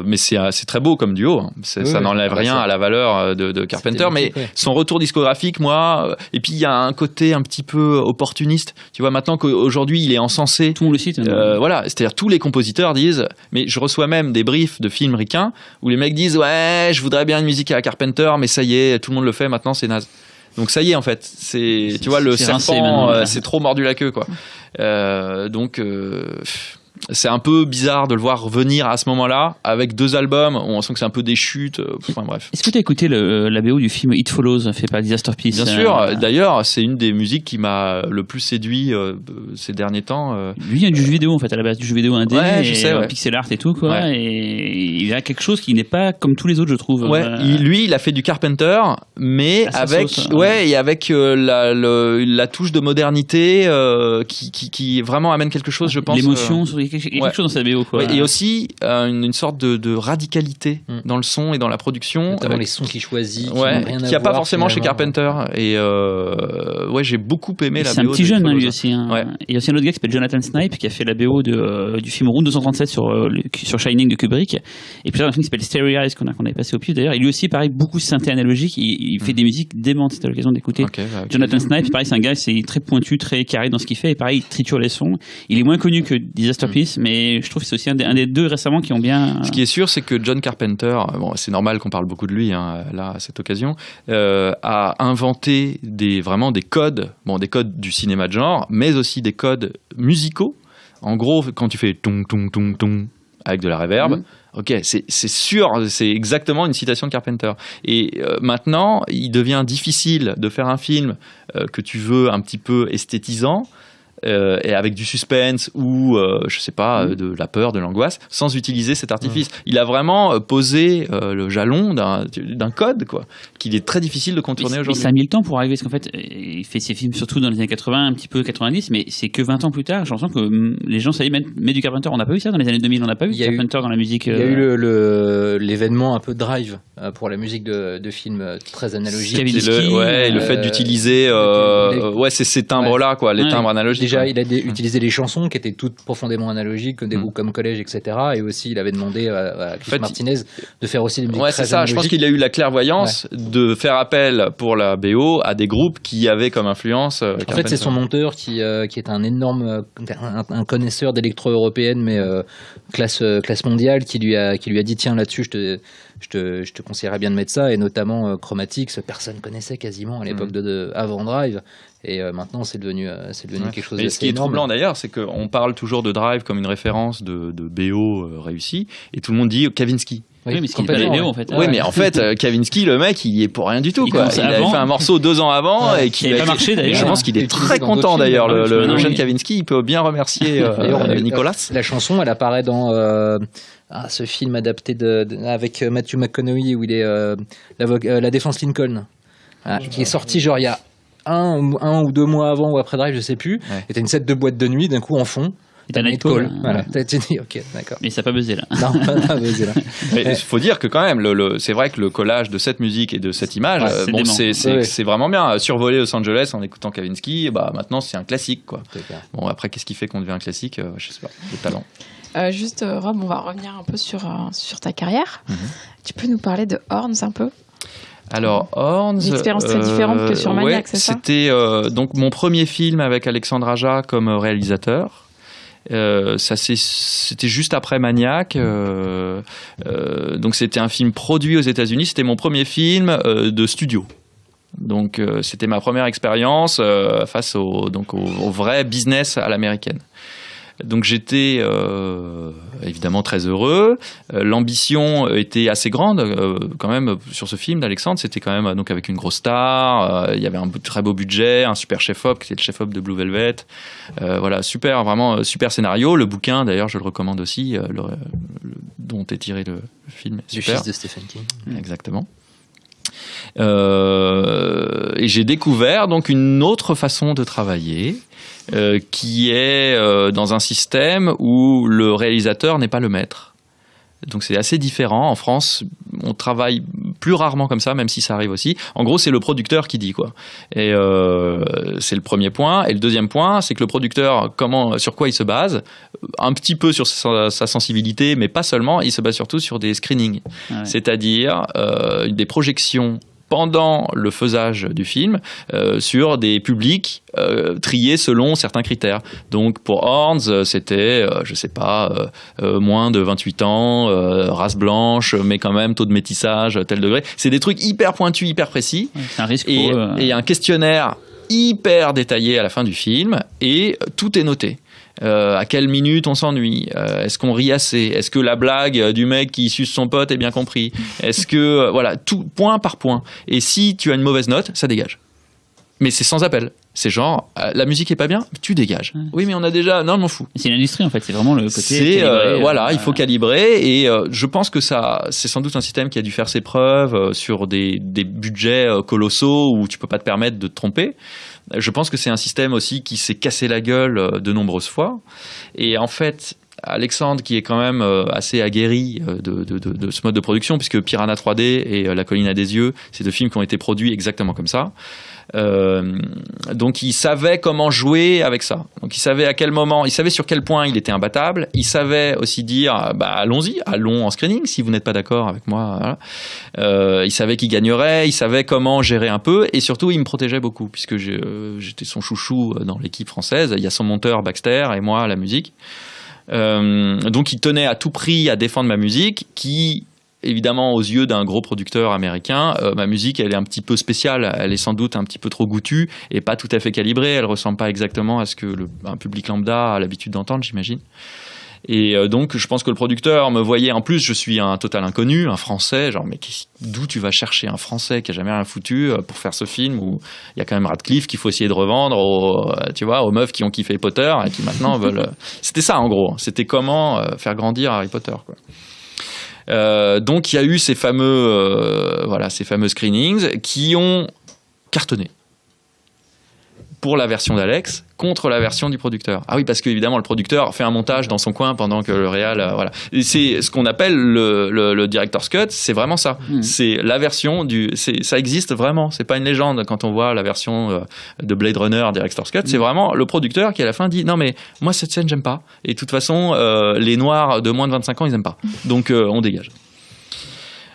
mais c'est très beau comme duo, hein. Ça n'enlève rien à la valeur de Carpenter, mais son retour discographique, moi, et puis il y a un côté un petit peu opportuniste, tu vois, maintenant qu'aujourd'hui il est encensé, tout le site, voilà, c'est-à-dire tous les compositeurs disent, mais je reçois même des briefs de films ricains où les mecs disent ouais, je voudrais bien une musique à Carpenter, mais ça y est, tout le monde le fait maintenant, c'est naze. Donc ça y est, en fait, tu vois, le serpent, c'est trop mordu la queue, quoi. Donc c'est un peu bizarre de le voir revenir à ce moment-là avec 2 albums où on sent que c'est un peu des chutes. Enfin bref. Est-ce que tu as écouté la BO du film It Follows fait par Disaster Piece? Bien sûr. D'ailleurs, c'est une des musiques qui m'a le plus séduit ces derniers temps. Lui, il y a du jeu vidéo en fait, à la base du jeu vidéo indé, je sais, pixel art et tout quoi. Et il a quelque chose qui n'est pas comme tous les autres, je trouve. Lui, il a fait du Carpenter, mais avec et avec la touche de modernité qui vraiment amène quelque chose, je pense. L'émotion. Quelque chose dans sa BO, quoi. Et aussi une sorte de radicalité dans le son et dans la production. Notamment les sons qu'il choisit, qui qu'il n'y a pas forcément chez Carpenter. Et j'ai beaucoup aimé la BO. C'est un petit jeune, lui aussi. Il y a aussi un autre gars qui s'appelle Jonathan Snipe qui a fait la BO du film Route 237 sur Shining de Kubrick. Et puis il y a un film qui s'appelle Stereo Eyes qu'on avait passé au pif d'ailleurs. Et lui aussi, pareil, beaucoup de synthé analogique. Il fait des musiques démentes. C'était l'occasion d'écouter. Jonathan Snipe, pareil, c'est un gars, c'est très pointu, très carré dans ce qu'il fait. Et pareil, il triture les sons. Il est moins connu que Disaster Piece, mais je trouve que c'est aussi un des deux récemment qui ont bien. Ce qui est sûr, c'est que John Carpenter, c'est normal qu'on parle beaucoup de lui là à cette occasion, a inventé vraiment des codes, des codes du cinéma de genre, mais aussi des codes musicaux. En gros, quand tu fais tong tong tong tong avec de la reverb. Ok, c'est sûr, c'est exactement une citation de Carpenter. Et maintenant, il devient difficile de faire un film que tu veux un petit peu esthétisant, et avec du suspense ou je sais pas, de la peur, de l'angoisse, sans utiliser cet artifice. Il a vraiment posé le jalon d'un code, quoi, qu'il est très difficile de contourner aujourd'hui. Ça a mis le temps pour arriver, parce qu'en fait, il fait ses films surtout dans les années 80, un petit peu 90, mais c'est que 20 ans plus tard, j'ai l'impression que les gens savaient mettre du Carpenter. On n'a pas eu ça dans les années 2000, on n'a pas eu Carpenter dans la musique. Il y a eu l'événement un peu Drive pour la musique de films très analogiques. Le fait d'utiliser ces timbres-là, quoi, les timbres analogiques. Déjà, il a utilisé les chansons qui étaient toutes profondément analogiques, des groupes comme Collège, etc. Et aussi, il avait demandé à Chris Martinez de faire aussi des musiques très analogiques. Je pense qu'il a eu la clairvoyance de faire appel pour la BO à des groupes qui avaient comme influence. En fait, c'est son monteur qui est un énorme un connaisseur d'électro-européenne, mais classe mondiale, qui lui a dit tiens, là-dessus, je te conseillerais bien de mettre ça, et notamment Chromatics, personne connaissait quasiment à l'époque avant Drive. Et maintenant, c'est devenu quelque chose d'assez énorme. Ce qui est troublant d'ailleurs, c'est qu'on parle toujours de Drive comme une référence de BO réussie, et tout le monde dit Kavinsky. Oui, mais ce qui n'est pas les BO en fait. Oui, mais en fait, Kavinsky, le mec, il y est pour rien du tout, quoi. Il avait fait un morceau 2 ans avant et qui n'avait pas marché d'ailleurs. Je pense qu'il est très content d'ailleurs. Le jeune Kavinsky, il peut bien remercier Nicolas. La chanson, elle apparaît dans ce film adapté avec Matthew McConaughey où il est la défense Lincoln, qui est sorti genre il y a un ou 2 mois avant ou après Drive, je sais plus. Et t'as une set de boîte de nuit d'un coup en fond. T'as Nightcall. Voilà. T'as dit, ok, d'accord. Mais ça n'a pas buzzé là. Non, pas buzzé là. Il faut dire que quand même, c'est vrai que le collage de cette musique et de cette image, c'est vraiment bien. Survoler Los Angeles en écoutant Kavinsky, maintenant c'est un classique, quoi. Bon, après, qu'est-ce qui fait qu'on devient un classique? Je sais pas, le talent. Juste, Rob, on va revenir un peu sur ta carrière. Tu peux nous parler de Horns un peu? Alors, Horns, une expérience très différente que sur Maniac, c'est ça? C'était donc mon premier film avec Alexandre Aja comme réalisateur. C'était juste après Maniac, donc c'était un film produit aux États-Unis. C'était mon premier film de studio. Donc c'était ma première expérience face au vrai business à l'américaine. Donc j'étais évidemment très heureux. L'ambition était assez grande quand même sur ce film d'Alexandre. C'était quand même donc avec une grosse star. Il y avait un très beau budget, un super chef-op qui était le chef-op de Blue Velvet. Voilà, vraiment super scénario. Le bouquin d'ailleurs, je le recommande aussi, dont est tiré le film. Du fils de Stephen King. Exactement. Et j'ai découvert donc une autre façon de travailler. Qui est dans un système où le réalisateur n'est pas le maître. Donc c'est assez différent. En France, on travaille plus rarement comme ça, même si ça arrive aussi. En gros, c'est le producteur qui dit, quoi. Et c'est le premier point. Et le deuxième point, c'est que le producteur, sur quoi il se base? Un petit peu sur sa sensibilité, mais pas seulement. Il se base surtout sur des screenings, c'est-à-dire des projections pendant le faisage du film sur des publics triés selon certains critères. Donc pour Horns, c'était, je sais pas, moins de 28 ans, race blanche, mais quand même taux de métissage, tel degré. C'est des trucs hyper pointus, hyper précis. C'est un risque et, pour eux. Et un questionnaire hyper détaillé à la fin du film, et tout est noté. À quelle minute on s'ennuie? Est-ce qu'on rit assez? Est-ce que la blague du mec qui suce son pote est bien compris? Est-ce que voilà, tout point par point. Et si tu as une mauvaise note, ça dégage. Mais c'est sans appel. C'est genre la musique est pas bien, tu dégages. Oui, mais on a déjà. Non, je m'en fous. C'est une industrie en fait. C'est vraiment le côté. C'est il faut calibrer, et je pense que c'est sans doute un système qui a dû faire ses preuves sur des budgets colossaux où tu peux pas te permettre de te tromper. Je pense que c'est un système aussi qui s'est cassé la gueule de nombreuses fois. Et en fait, Alexandre, qui est quand même assez aguerri de ce mode de production, puisque Piranha 3D et La Colline à des yeux, c'est 2 films qui ont été produits exactement comme ça. Donc il savait comment jouer avec ça. Donc il savait à quel moment, il savait sur quel point il était imbattable. Il savait aussi dire allons-y, allons en screening si vous n'êtes pas d'accord avec moi. Voilà. Il savait qu'il gagnerait, il savait comment gérer un peu, et surtout il me protégeait beaucoup puisque j'étais son chouchou dans l'équipe française. Il y a son monteur Baxter et moi à la musique. Donc il tenait à tout prix à défendre ma musique qui, évidemment, aux yeux d'un gros producteur américain, ma musique, elle est un petit peu spéciale. Elle est sans doute un petit peu trop goûtue et pas tout à fait calibrée. Elle ressemble pas exactement à ce que un public lambda a l'habitude d'entendre, j'imagine. Et donc, je pense que le producteur me voyait. En plus, je suis un total inconnu, un Français. Genre, mais d'où tu vas chercher un Français qui a jamais rien foutu pour faire ce film où il y a quand même Radcliffe qu'il faut essayer de revendre aux meufs qui ont kiffé Potter et qui maintenant veulent. C'était ça, en gros. C'était comment faire grandir Harry Potter, quoi. Donc, il y a eu ces fameux screenings qui ont cartonné. Pour la version d'Alex contre la version du producteur. Ah oui, parce qu'évidemment, le producteur fait un montage dans son coin pendant que le réal... voilà. Et c'est ce qu'on appelle le director's cut, c'est vraiment ça. C'est la version ça existe vraiment, c'est pas une légende. Quand on voit la version de Blade Runner director's cut, c'est vraiment le producteur qui à la fin dit « Non mais moi cette scène j'aime pas. Et de toute façon, les noirs de moins de 25 ans, ils aiment pas. Donc on dégage. »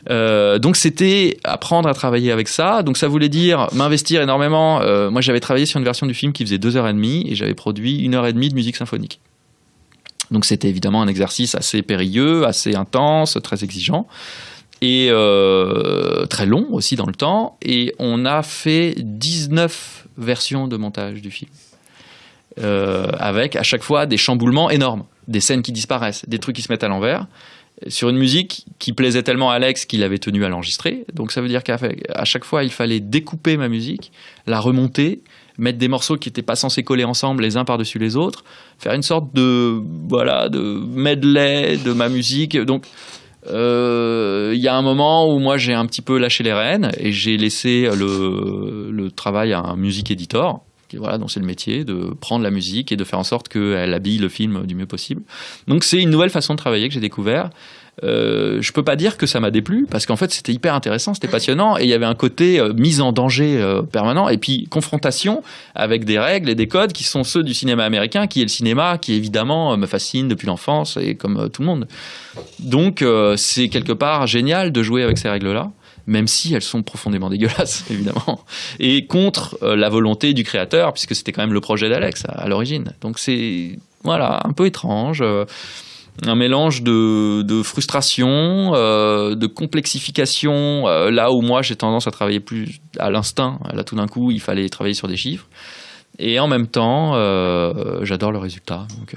Donc c'était apprendre à travailler avec ça. Donc ça voulait dire m'investir énormément. Moi j'avais travaillé sur une version du film qui faisait 2h30 et j'avais produit 1h30 de musique symphonique. Donc c'était évidemment un exercice assez périlleux, assez intense, très exigeant et très long aussi dans le temps. Et on a fait 19 versions de montage du film. Avec à chaque fois des chamboulements énormes, des scènes qui disparaissent, des trucs qui se mettent à l'envers. Sur une musique qui plaisait tellement à Alex qu'il avait tenu à l'enregistrer. Donc ça veut dire qu'à chaque fois, il fallait découper ma musique, la remonter, mettre des morceaux qui n'étaient pas censés coller ensemble les uns par-dessus les autres, faire une sorte de medley de ma musique. Donc il y a un moment où moi j'ai un petit peu lâché les rênes et j'ai laissé le travail à un music editor. Voilà, donc c'est le métier de prendre la musique et de faire en sorte qu'elle habille le film du mieux possible. Donc c'est une nouvelle façon de travailler que j'ai découvert. Je peux pas dire que ça m'a déplu parce qu'en fait c'était hyper intéressant, c'était passionnant et il y avait un côté mise en danger permanent et puis confrontation avec des règles et des codes qui sont ceux du cinéma américain, qui est le cinéma qui évidemment me fascine depuis l'enfance et comme tout le monde. Donc c'est quelque part génial de jouer avec ces règles-là. Même si elles sont profondément dégueulasses, évidemment, et contre la volonté du créateur, puisque c'était quand même le projet d'Alex à l'origine. Donc c'est un peu étrange, un mélange de frustration, de complexification, là où moi j'ai tendance à travailler plus à l'instinct. Là tout d'un coup, il fallait travailler sur des chiffres, et en même temps, j'adore le résultat. Donc,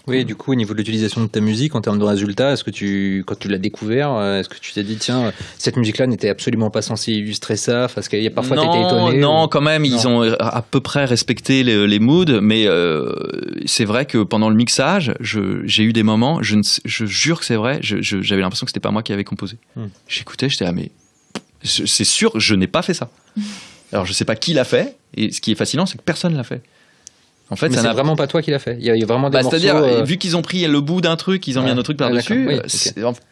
oui, du coup, au niveau de l'utilisation de ta musique, en termes de résultats, est-ce que quand tu l'as découvert, est-ce que tu t'es dit, tiens, cette musique-là n'était absolument pas censée illustrer ça, parce qu'il y a parfois t'étais étonné? Non, quand même, ils ont à peu près respecté les moods, mais c'est vrai que pendant le mixage, j'ai eu des moments, je jure que c'est vrai, j'avais l'impression que c'était pas moi qui avais composé. J'écoutais, j'étais mais c'est sûr, je n'ai pas fait ça. Alors je sais pas qui l'a fait, et ce qui est fascinant, c'est que personne l'a fait. En fait, mais ça c'est vraiment pas toi qui l'a fait. Il y a vraiment des morceaux. C'est-à-dire, vu qu'ils ont pris le bout d'un truc, ils ont mis un autre truc par-dessus, oui,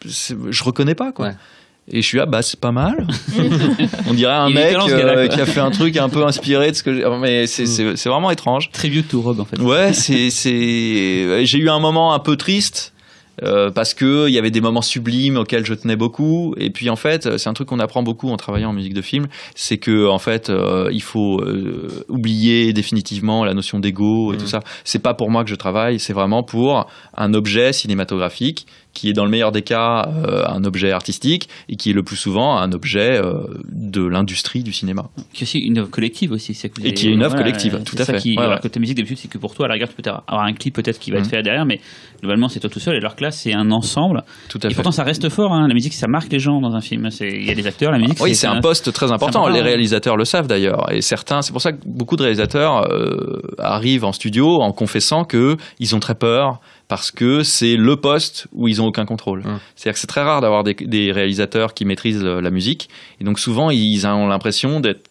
je reconnais pas, quoi. Ouais. Et je suis c'est pas mal. On dirait un mec qui a fait un truc un peu inspiré de ce que mais c'est vraiment étrange. Tribute to Rob, en fait. Ouais, j'ai eu un moment un peu triste. Parce que il y avait des moments sublimes auxquels je tenais beaucoup et puis en fait c'est un truc qu'on apprend beaucoup en travaillant en musique de film, c'est que en fait il faut oublier définitivement la notion d'ego et tout ça. C'est pas pour moi que je travaille, c'est vraiment pour un objet cinématographique qui est dans le meilleur des cas un objet artistique et qui est le plus souvent un objet de l'industrie du cinéma. Qui est aussi une œuvre collective aussi. Et qui est une œuvre collective, tout à fait. Alors que ta musique d'habitude, c'est que pour toi, à la rigueur, tu peux avoir un clip peut-être qui va être fait derrière, mais globalement, c'est toi tout seul. Alors que là, c'est un ensemble. Tout à fait. Et pourtant, ça reste fort. La musique, ça marque les gens dans un film. Il y a des acteurs, la musique. Oui, c'est un poste très important. Les réalisateurs le savent d'ailleurs. Et certains, c'est pour ça que beaucoup de réalisateurs arrivent en studio en confessant qu'ils ont très peur. Parce que c'est le poste où ils n'ont aucun contrôle. C'est-à-dire que c'est très rare d'avoir des réalisateurs qui maîtrisent la musique. Et donc souvent, ils ont l'impression d'être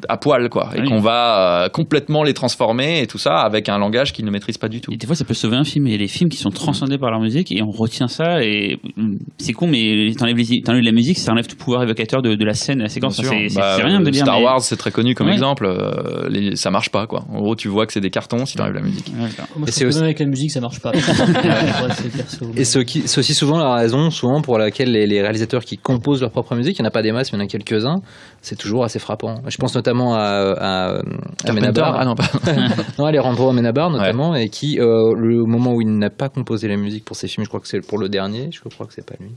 à poil, quoi. Et qu'on va complètement les transformer et tout ça avec un langage qu'ils ne maîtrisent pas du tout. Et des fois, ça peut sauver un film. Il y a des films qui sont transcendés par leur musique et on retient ça. Et c'est con, mais t'enlèves la musique, ça enlève tout pouvoir évocateur de la scène, de la séquence. C'est rien de dire. Star Wars, c'est très connu comme exemple. Ça marche pas, quoi. En gros, tu vois que c'est des cartons si t'enlèves la musique. Moi, je trouve que même avec la musique, ça marche pas. Et c'est aussi souvent la raison pour laquelle les réalisateurs qui composent leur propre musique, il n'y en a pas des masses, mais il y en a quelques-uns, c'est toujours assez frappant. Je Je pense notamment à Carpenter. Amenabar. Ah non, pas. Non, Alejandro Amenabar notamment, et qui, le moment où il n'a pas composé la musique pour ses films, je crois que c'est pour le dernier, je crois que c'est pas lui.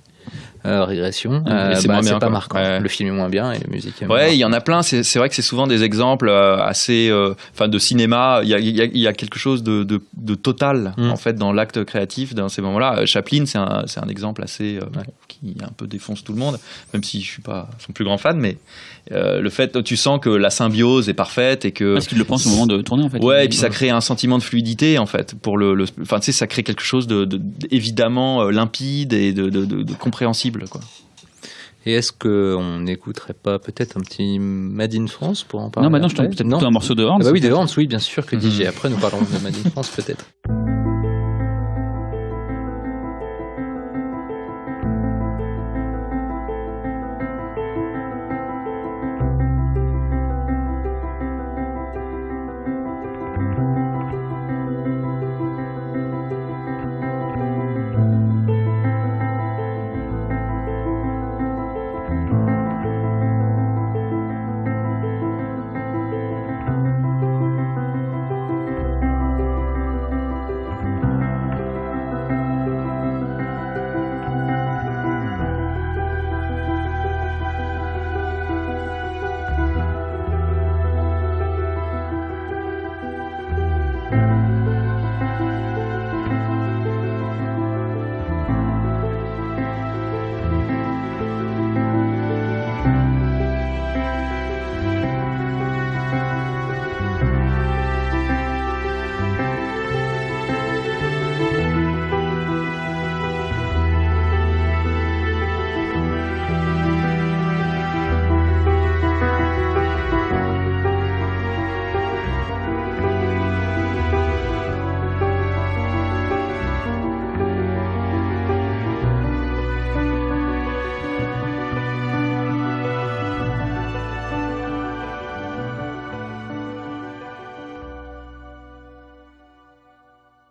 Régression, c'est moins bien, pas quoi. marquant. Ouais. Le film est moins bien et la musique est moins Ouais, il y en a plein. C'est vrai que c'est souvent des exemples assez, de cinéma. Il y a quelque chose de total en fait dans l'acte créatif dans ces moments-là. Chaplin, c'est un exemple assez qui un peu défonce tout le monde, même si je suis pas son plus grand fan, mais le fait, tu sens que la symbiose est parfaite et que Parce qu'il le pense au moment de tourner en fait. ouais, et puis ça crée un sentiment de fluidité en fait pour enfin tu sais, ça crée quelque chose de évidemment limpide et de compréhensible quoi. Et est-ce qu'on n'écouterait pas peut-être un petit Made in France pour en parler? Non, maintenant je trouve peut-être plutôt un morceau de Horns. Ah bah oui, de Horns, oui, bien sûr, que dis-je. Après, nous parlerons de Made in France peut-être.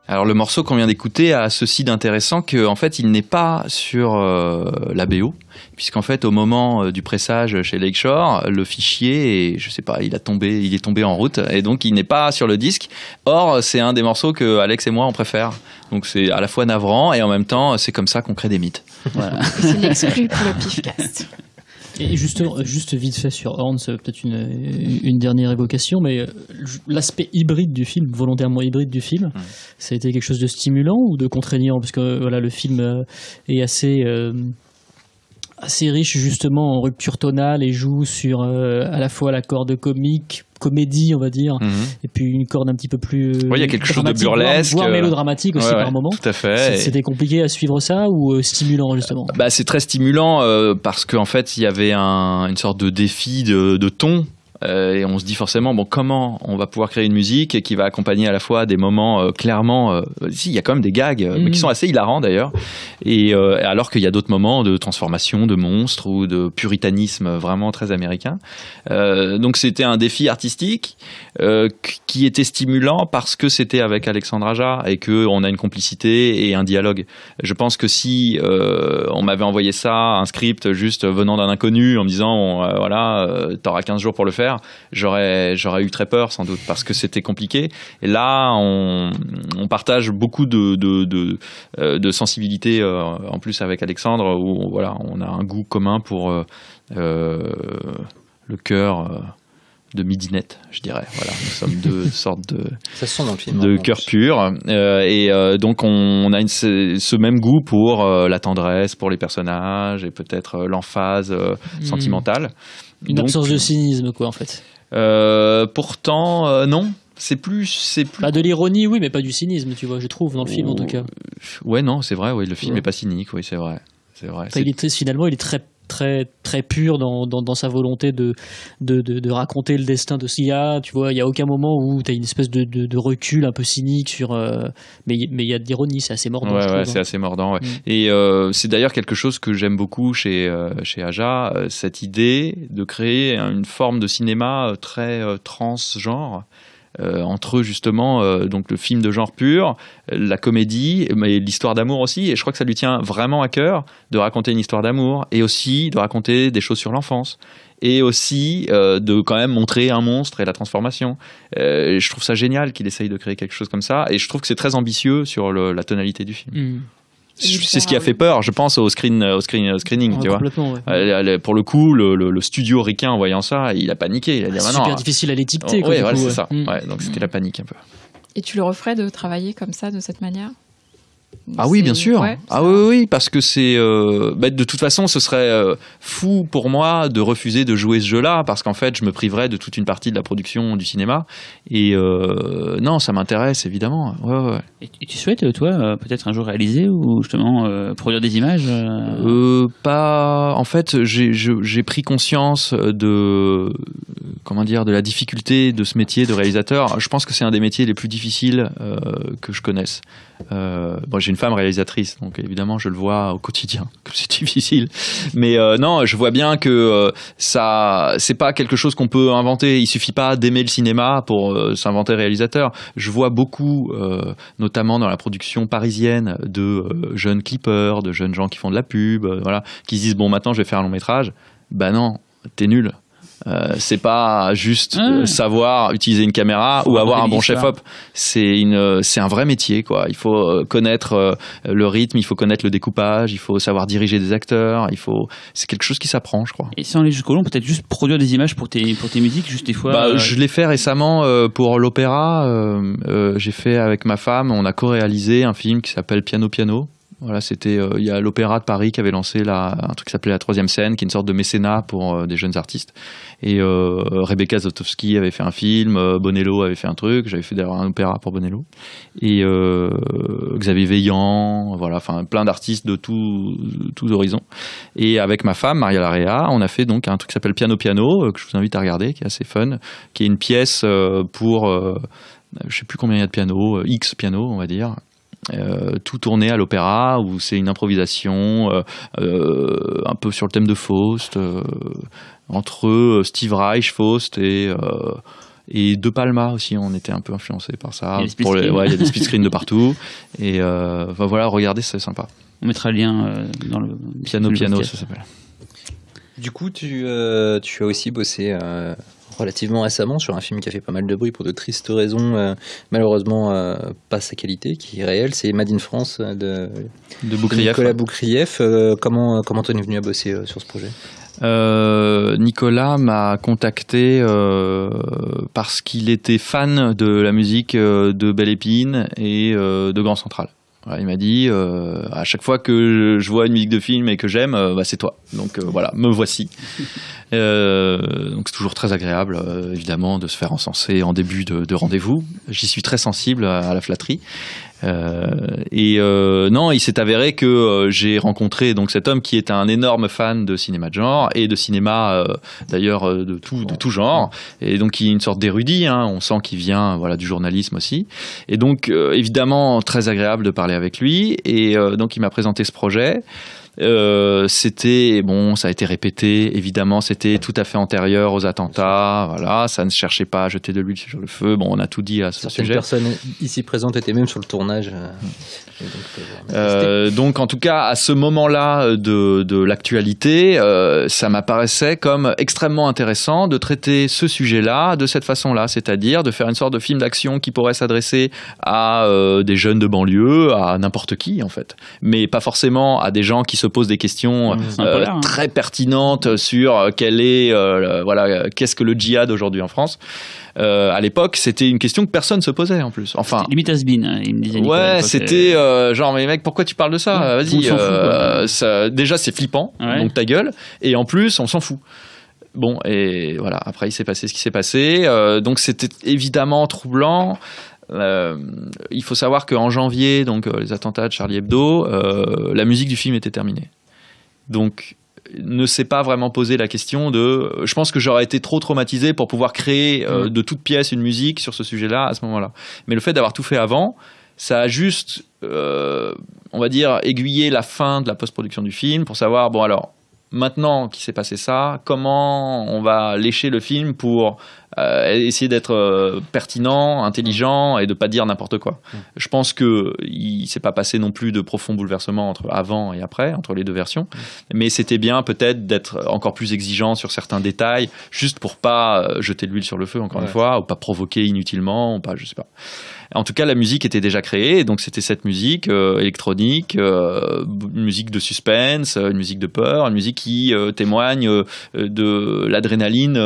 Alors le morceau qu'on vient d'écouter a ceci d'intéressant qu'en fait il n'est pas sur la BO, puisqu'en fait au moment du pressage chez Lakeshore, le fichier, je sais pas, il est tombé en route et donc il n'est pas sur le disque. Or c'est un des morceaux que Alex et moi on préfère. Donc c'est à la fois navrant et en même temps c'est comme ça qu'on crée des mythes. Voilà. C'est une exclue pour le Pifcast. Et juste vite fait sur Horns, peut-être une dernière évocation, mais l'aspect hybride du film, volontairement hybride du film, ça a été quelque chose de stimulant ou de contraignant? Parce que voilà, le film est assez riche justement en rupture tonale et joue sur à la fois la corde comédie on va dire, et puis une corde un petit peu plus il y a quelque chose de dramatique, burlesque, voire mélodramatique aussi par moment. Tout à fait. C'était compliqué à suivre ça ou stimulant justement? C'est très stimulant parce qu'en fait il y avait une sorte de défi de ton. Et on se dit forcément comment on va pouvoir créer une musique qui va accompagner à la fois des moments clairement il y a quand même des gags mais qui sont assez hilarants d'ailleurs et alors qu'il y a d'autres moments de transformation de monstres ou de puritanisme vraiment très américain, donc c'était un défi artistique qui était stimulant parce que c'était avec Alexandre Aja et qu'on a une complicité et un dialogue. Je pense que si on m'avait envoyé ça, un script juste venant d'un inconnu en me disant t'auras 15 jours pour le faire, j'aurais eu très peur sans doute parce que c'était compliqué. Et là on partage beaucoup de sensibilité en plus avec Alexandre où on a un goût commun pour le cœur de midinette, je dirais. Voilà, nous sommes deux sortes ça se sent dans le film, de cœur pur et donc on a ce même goût pour la tendresse, pour les personnages et peut-être l'emphase sentimentale. Une absence de cynisme quoi en fait. Pourtant non, c'est plus de l'ironie oui, mais pas du cynisme, tu vois, je trouve dans le film en tout cas. Ouais, non, c'est vrai, le film est pas cynique, oui, c'est vrai. Finalement il est très très très pur dans sa volonté de raconter le destin de Sia, tu vois, il y a aucun moment où tu as une espèce de recul un peu cynique sur mais il y a de l'ironie, c'est assez mordant. Ouais, c'est assez mordant, et c'est d'ailleurs quelque chose que j'aime beaucoup chez Aja, cette idée de créer une forme de cinéma très transgenre. Entre justement donc le film de genre pur, la comédie, mais l'histoire d'amour aussi, et je crois que ça lui tient vraiment à cœur de raconter une histoire d'amour et aussi de raconter des choses sur l'enfance et aussi de quand même montrer un monstre et la transformation. Je trouve ça génial qu'il essaye de créer quelque chose comme ça, et je trouve que c'est très ambitieux sur la tonalité du film. C'est ce qui a fait peur, je pense, au screening, tu vois. Pour le coup, le studio ricain, en voyant ça, il a paniqué. Il a dit, c'est super difficile à l'étiqueter. Ouais, voilà, c'est ça. Ouais, donc c'était la panique un peu. Et tu le referais de travailler comme ça, de cette manière ? Ah oui, bien sûr. Ouais, Oui, parce que c'est de toute façon, ce serait fou pour moi de refuser de jouer ce jeu-là, parce qu'en fait, je me priverais de toute une partie de la production du cinéma. Et non, ça m'intéresse évidemment. Ouais. Et tu souhaites, toi, peut-être un jour réaliser ou justement produire des images Pas. En fait, j'ai pris conscience de la difficulté de ce métier de réalisateur. Je pense que c'est un des métiers les plus difficiles que je connaisse. J'ai une femme réalisatrice, donc évidemment je le vois au quotidien que c'est difficile, mais non, je vois bien que ça, c'est pas quelque chose qu'on peut inventer. Il suffit pas d'aimer le cinéma pour s'inventer réalisateur. Je vois beaucoup, notamment dans la production parisienne, de jeunes clippers, de jeunes gens qui font de la pub, qui se disent bon, maintenant je vais faire un long métrage. Bah non, t'es nul. C'est pas juste savoir utiliser une caméra ou avoir un bon chef-op. C'est un vrai métier, quoi. Il faut connaître le rythme, il faut connaître le découpage, il faut savoir diriger des acteurs. C'est quelque chose qui s'apprend, je crois. Et sans aller jusqu'au long, peut-être juste produire des images pour tes musiques, juste des fois. Je l'ai fait récemment pour l'opéra. J'ai fait avec ma femme, on a co-réalisé un film qui s'appelle Piano Piano. Voilà, c'était il y a l'Opéra de Paris qui avait lancé un truc qui s'appelait la troisième scène, qui est une sorte de mécénat pour des jeunes artistes. Et Rebecca Zotowski avait fait un film, Bonello avait fait un truc, j'avais fait d'ailleurs un opéra pour Bonello. Et Xavier Veillant, plein d'artistes de tous horizons. Et avec ma femme, Maria Larrea, on a fait donc un truc qui s'appelle Piano Piano, que je vous invite à regarder, qui est assez fun, qui est une pièce pour je sais plus combien il y a de pianos, X pianos, on va dire. Tout tourné à l'opéra, où c'est une improvisation un peu sur le thème de Faust, entre Steve Reich, Faust et De Palma aussi. On était un peu influencés par ça. Il y a des split screens de partout, et regardez, c'est sympa. On mettra le lien dans le Piano, ça s'appelle. Du coup, tu as aussi bossé relativement récemment sur un film qui a fait pas mal de bruit pour de tristes raisons, malheureusement pas sa qualité, qui est réelle. C'est Made in France de Boukrieff. Nicolas Boukrieff. Comment t'en es venu à bosser sur ce projet ? Nicolas m'a contacté parce qu'il était fan de la musique de Belle Épine et de Grand Central. Voilà, il m'a dit à chaque fois que je vois une musique de film et que j'aime, c'est toi. Donc me voici. Donc c'est toujours très agréable, évidemment, de se faire encenser en début de rendez-vous. J'y suis très sensible à la flatterie. Non, il s'est avéré que j'ai rencontré donc cet homme qui est un énorme fan de cinéma de genre et de cinéma d'ailleurs de tout genre, et donc il est une sorte d'érudit, on sent qu'il vient du journalisme aussi, et donc évidemment très agréable de parler avec lui, et donc il m'a présenté ce projet. Ça a été répété, évidemment, c'était tout à fait antérieur aux attentats, ça ne cherchait pas à jeter de l'huile sur le feu. On a tout dit à ce sujet. Certaines personnes ici présentes étaient même sur le tournage. Donc en tout cas, à ce moment-là de l'actualité, ça m'apparaissait comme extrêmement intéressant de traiter ce sujet-là de cette façon-là, c'est-à-dire de faire une sorte de film d'action qui pourrait s'adresser à des jeunes de banlieue, à n'importe qui en fait, mais pas forcément à des gens qui se posent des questions très pertinentes sur qu'est-ce que le djihad aujourd'hui en France. À l'époque, c'était une question que personne ne se posait en plus. Enfin, limite has-been, il me disait. Nicolas, c'était genre mais mec, pourquoi tu parles de ça ? Vas-y. Déjà, c'est flippant, donc ta gueule. Et en plus, on s'en fout. Bon, et voilà. Après, il s'est passé ce qui s'est passé. Donc, c'était évidemment troublant. Il faut savoir qu'en janvier, donc les attentats de Charlie Hebdo, la musique du film était terminée. Donc ne s'est pas vraiment posé la question je pense que j'aurais été trop traumatisé pour pouvoir créer de toutes pièces une musique sur ce sujet-là à ce moment-là. Mais le fait d'avoir tout fait avant, ça a juste on va dire aiguillé la fin de la post-production du film pour savoir maintenant qu'il s'est passé ça, comment on va lécher le film pour essayer d'être pertinent, intelligent et de pas dire n'importe quoi. Je pense que il s'est pas passé non plus de profonds bouleversements entre avant et après, entre les deux versions, mais c'était bien peut-être d'être encore plus exigeant sur certains détails, juste pour pas jeter de l'huile sur le feu encore une fois, ou pas provoquer inutilement, ou pas, je sais pas. En tout cas, la musique était déjà créée, donc c'était cette musique électronique, une musique de suspense, une musique de peur, une musique qui témoigne de l'adrénaline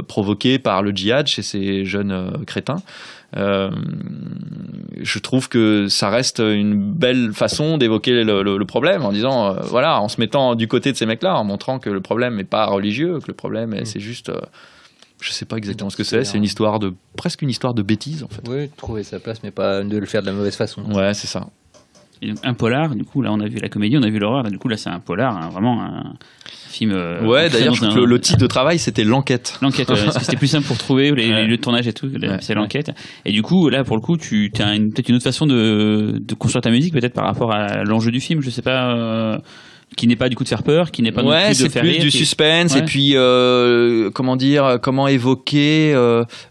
provoquée par le djihad chez ces jeunes crétins. Je trouve que ça reste une belle façon d'évoquer le problème en disant, voilà, en se mettant du côté de ces mecs-là, en montrant que le problème n'est pas religieux, que le problème c'est juste... je sais pas exactement ce que c'est une histoire presque une histoire de bêtise en fait. Oui, trouver sa place, mais pas de le faire de la mauvaise façon. Ouais, c'est ça. Et donc, un polar, du coup, là on a vu la comédie, on a vu l'horreur, là, du coup là c'est un polar, hein, vraiment un film. Ouais, d'ailleurs, je crois que le titre de travail c'était L'Enquête. L'Enquête, parce que c'était plus simple pour trouver les lieux de tournage et tout, c'est L'Enquête. Et du coup, là pour le coup, tu as peut-être une autre façon de construire ta musique, peut-être par rapport à l'enjeu du film, je sais pas. Qui n'est pas du coup de faire peur, qui n'est pas non plus de c'est faire plus rire, du suspense et puis comment évoquer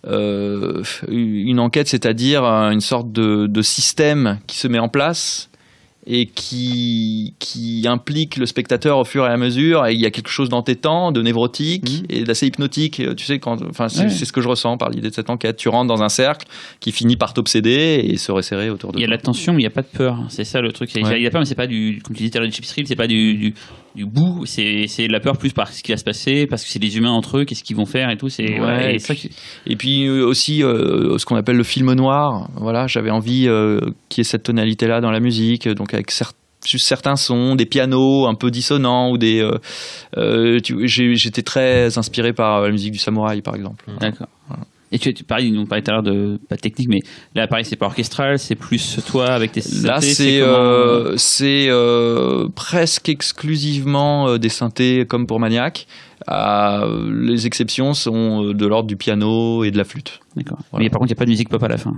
une enquête, c'est-à-dire une sorte de système qui se met en place et qui implique le spectateur au fur et à mesure, et il y a quelque chose d'entêtant, de névrotique et d'assez hypnotique, tu sais, c'est ce que je ressens par l'idée de cette enquête. Tu rentres dans un cercle qui finit par t'obséder et se resserrer autour de toi. Il y a de la tension mais il n'y a pas de peur, c'est ça le truc. Il y a peur mais c'est pas comme tu disais tout à l'heure du Chip Thrill, c'est pas du bout, c'est de la peur plus par ce qui va se passer, parce que c'est des humains entre eux, qu'est-ce qu'ils vont faire et tout. Et puis aussi ce qu'on appelle le film noir. Voilà, j'avais envie qu'il y ait cette tonalité-là dans la musique, donc avec certains sons, des pianos un peu dissonants ou j'étais très inspiré par la musique du samouraï par exemple. D'accord. Voilà. Et tu parlais tout à l'heure de, pas technique, mais là, pareil, c'est pas orchestral, c'est plus toi avec tes synthés. Là, c'est presque exclusivement des synthés comme pour Maniac. Les exceptions sont de l'ordre du piano et de la flûte. D'accord. Voilà. Mais par contre, il n'y a pas de musique pop à la fin.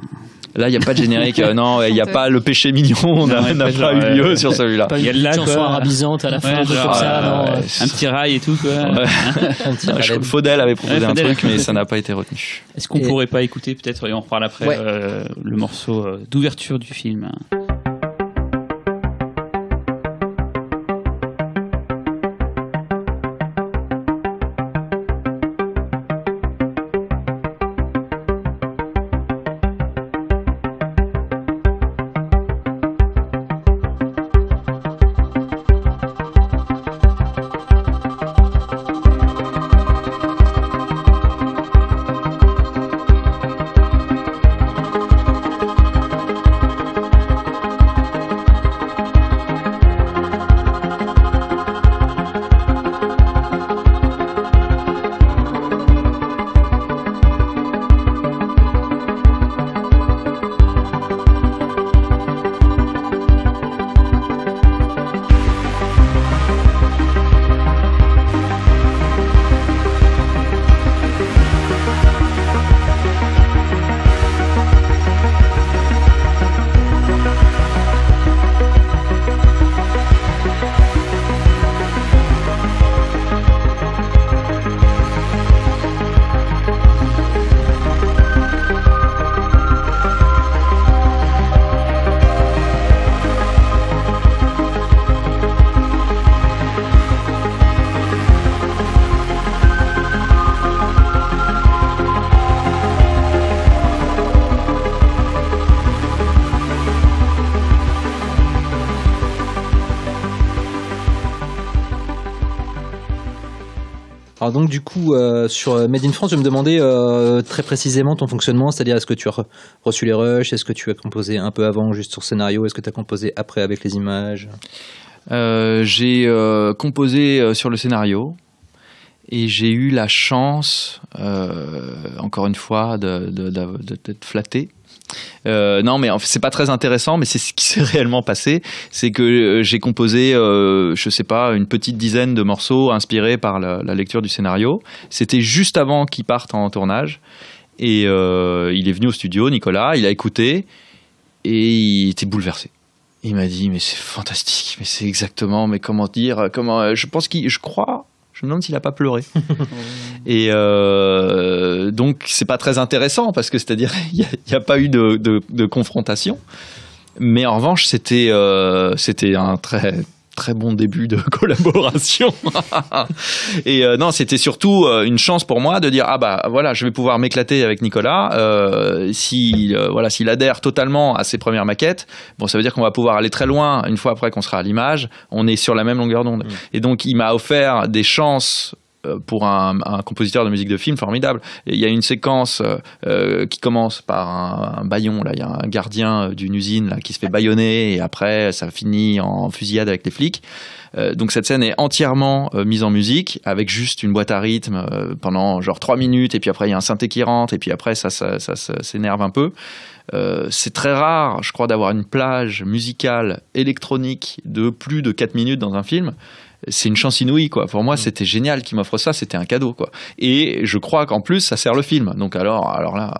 Là, il n'y a pas de générique. Non, il n'y a pas le péché mignon. N'a pas eu lieu sur celui-là. Il y a une chanson arabisante à la fin, comme ça. Un petit rail et tout, quoi. Faudel avait proposé un truc, mais ça n'a pas été retenu. Est-ce qu'on pourrait pas écouter, peut-être, et on reparle après, le morceau d'ouverture du film? Alors donc du coup sur Made in France, je me demandais très précisément ton fonctionnement, c'est-à-dire est-ce que tu as reçu les rushs, est-ce que tu as composé un peu avant juste sur scénario, est-ce que tu as composé après avec les images? J'ai composé sur le scénario et j'ai eu la chance, encore une fois, d'être flatté. Non, mais en fait, c'est pas très intéressant, mais c'est ce qui s'est réellement passé. C'est que j'ai composé, je sais pas, une petite dizaine de morceaux inspirés par la lecture du scénario. C'était juste avant qu'ils partent en tournage. Et il est venu au studio, Nicolas, il a écouté et il était bouleversé. Il m'a dit, mais c'est fantastique, mais c'est exactement, mais comment dire, je Je me demande s'il a pas pleuré. Et donc c'est pas très intéressant parce que c'est-à-dire il y a pas eu de confrontation. Mais en revanche c'était un très bon début de collaboration. Et non, c'était surtout une chance pour moi de dire ah bah voilà, je vais pouvoir m'éclater avec Nicolas. S'il adhère totalement à ses premières maquettes, bon, ça veut dire qu'on va pouvoir aller très loin une fois après qu'on sera à l'image. On est sur la même longueur d'onde. Et donc il m'a offert des chances pour un compositeur de musique de film formidable. Et il y a une séquence qui commence par un bâillon. Là, il y a un gardien d'une usine là, qui se fait bâillonner et après ça finit en fusillade avec les flics. Donc cette scène est entièrement mise en musique avec juste une boîte à rythme pendant genre 3 minutes et puis après il y a un synthé qui rentre et puis après ça s'énerve un peu. C'est très rare, je crois, d'avoir une plage musicale électronique de plus de 4 minutes dans un film. C'est une chance inouïe, quoi. Pour moi, c'était génial qu'il m'offre ça, c'était un cadeau, quoi. Et je crois qu'en plus, ça sert le film. Donc alors là,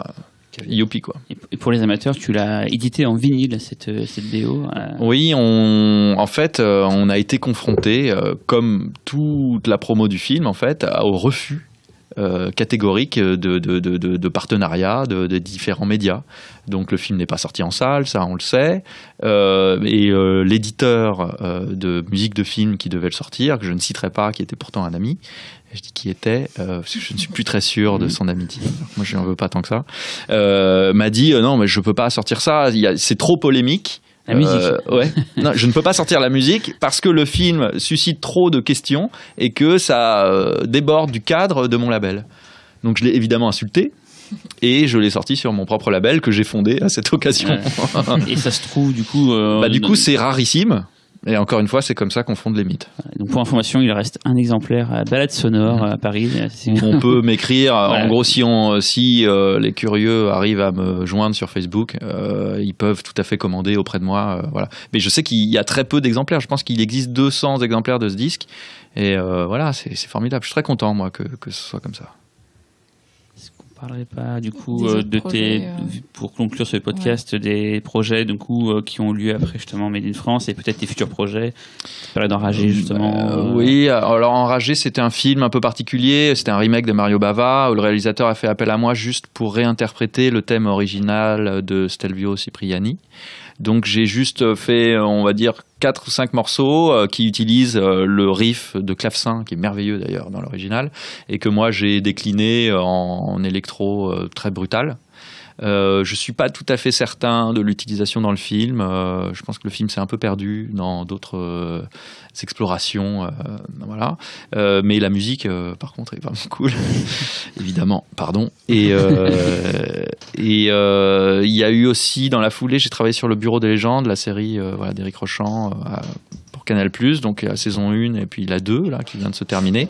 youpi, quoi. Et pour les amateurs, tu l'as édité en vinyle, cette BO Oui, en fait, on a été confronté, comme toute la promo du film, en fait, au refus catégorique de partenariat de différents médias. Donc le film n'est pas sorti en salle, ça on le sait. Et l'éditeur de musique de film qui devait le sortir, que je ne citerai pas, qui était pourtant un ami, je dis qui était, parce que je ne suis plus très sûr de son amitié. Moi je n'en veux pas tant que ça. M'a dit non mais je peux pas sortir ça, c'est trop polémique. La musique. Ouais. Non, je ne peux pas sortir la musique parce que le film suscite trop de questions et que ça déborde du cadre de mon label. Donc je l'ai évidemment insulté et je l'ai sorti sur mon propre label que j'ai fondé à cette occasion. Et ça se trouve du coup. Du coup, c'est rarissime. Et encore une fois, c'est comme ça qu'on fonde les mythes. Donc pour information, il reste un exemplaire à Balade Sonore à Paris. On peut m'écrire. Voilà. En gros, si les curieux arrivent à me joindre sur Facebook, ils peuvent tout à fait commander auprès de moi. Voilà. Mais je sais qu'il y a très peu d'exemplaires. Je pense qu'il existe 200 exemplaires de ce disque. Et voilà, c'est formidable. Je suis très content, moi, que ce soit comme ça. On ne parlerait pas du coup Des autres projets, pour conclure ce podcast, des projets du coup, qui ont lieu après justement Made in France et peut-être des futurs projets. Tu parlais d'Enragé justement. Oui, alors Enragé c'était un film un peu particulier, c'était un remake de Mario Bava où le réalisateur a fait appel à moi juste pour réinterpréter le thème original de Stelvio Cipriani. Donc j'ai juste fait, on va dire, 4 ou 5 morceaux qui utilisent le riff de clavecin, qui est merveilleux d'ailleurs dans l'original, et que moi j'ai décliné en électro très brutal. Je suis pas tout à fait certain de l'utilisation dans le film. Je pense que le film s'est un peu perdu dans d'autres explorations, voilà. Mais la musique, par contre, est vraiment cool, évidemment. Pardon. Et il y a eu aussi dans la foulée, j'ai travaillé sur le Bureau des légendes, la série d'Éric Rochant pour Canal+, donc la saison 1 et puis la 2 là qui vient de se terminer.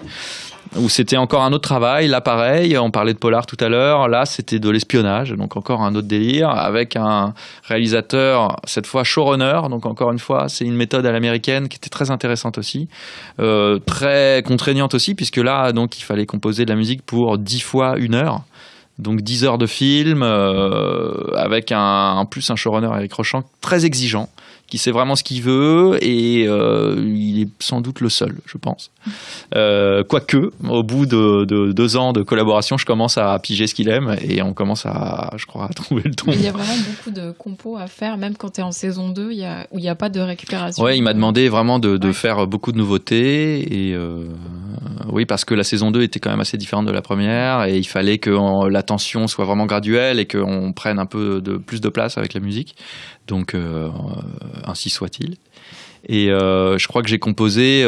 Où c'était encore un autre travail, là pareil, on parlait de polar tout à l'heure, là c'était de l'espionnage, donc encore un autre délire, avec un réalisateur, cette fois showrunner, donc encore une fois, c'est une méthode à l'américaine qui était très intéressante aussi, très contraignante aussi, puisque là, donc il fallait composer de la musique pour 10 fois 1 heure, donc 10 heures de film, avec en plus un showrunner Éric Rochant très exigeant, qui sait vraiment ce qu'il veut et il est sans doute le seul, je pense. Quoique, au bout de 2 ans de collaboration, je commence à piger ce qu'il aime et on commence je crois, à trouver le ton. Il y a vraiment beaucoup de compos à faire, même quand tu es en saison 2, où il n'y a pas de récupération. Ouais, il m'a demandé vraiment de faire beaucoup de nouveautés et oui, parce que la saison 2 était quand même assez différente de la première et il fallait que la tension soit vraiment graduelle et qu'on prenne un peu plus de place avec la musique. Donc, ainsi soit-il. Et je crois que j'ai composé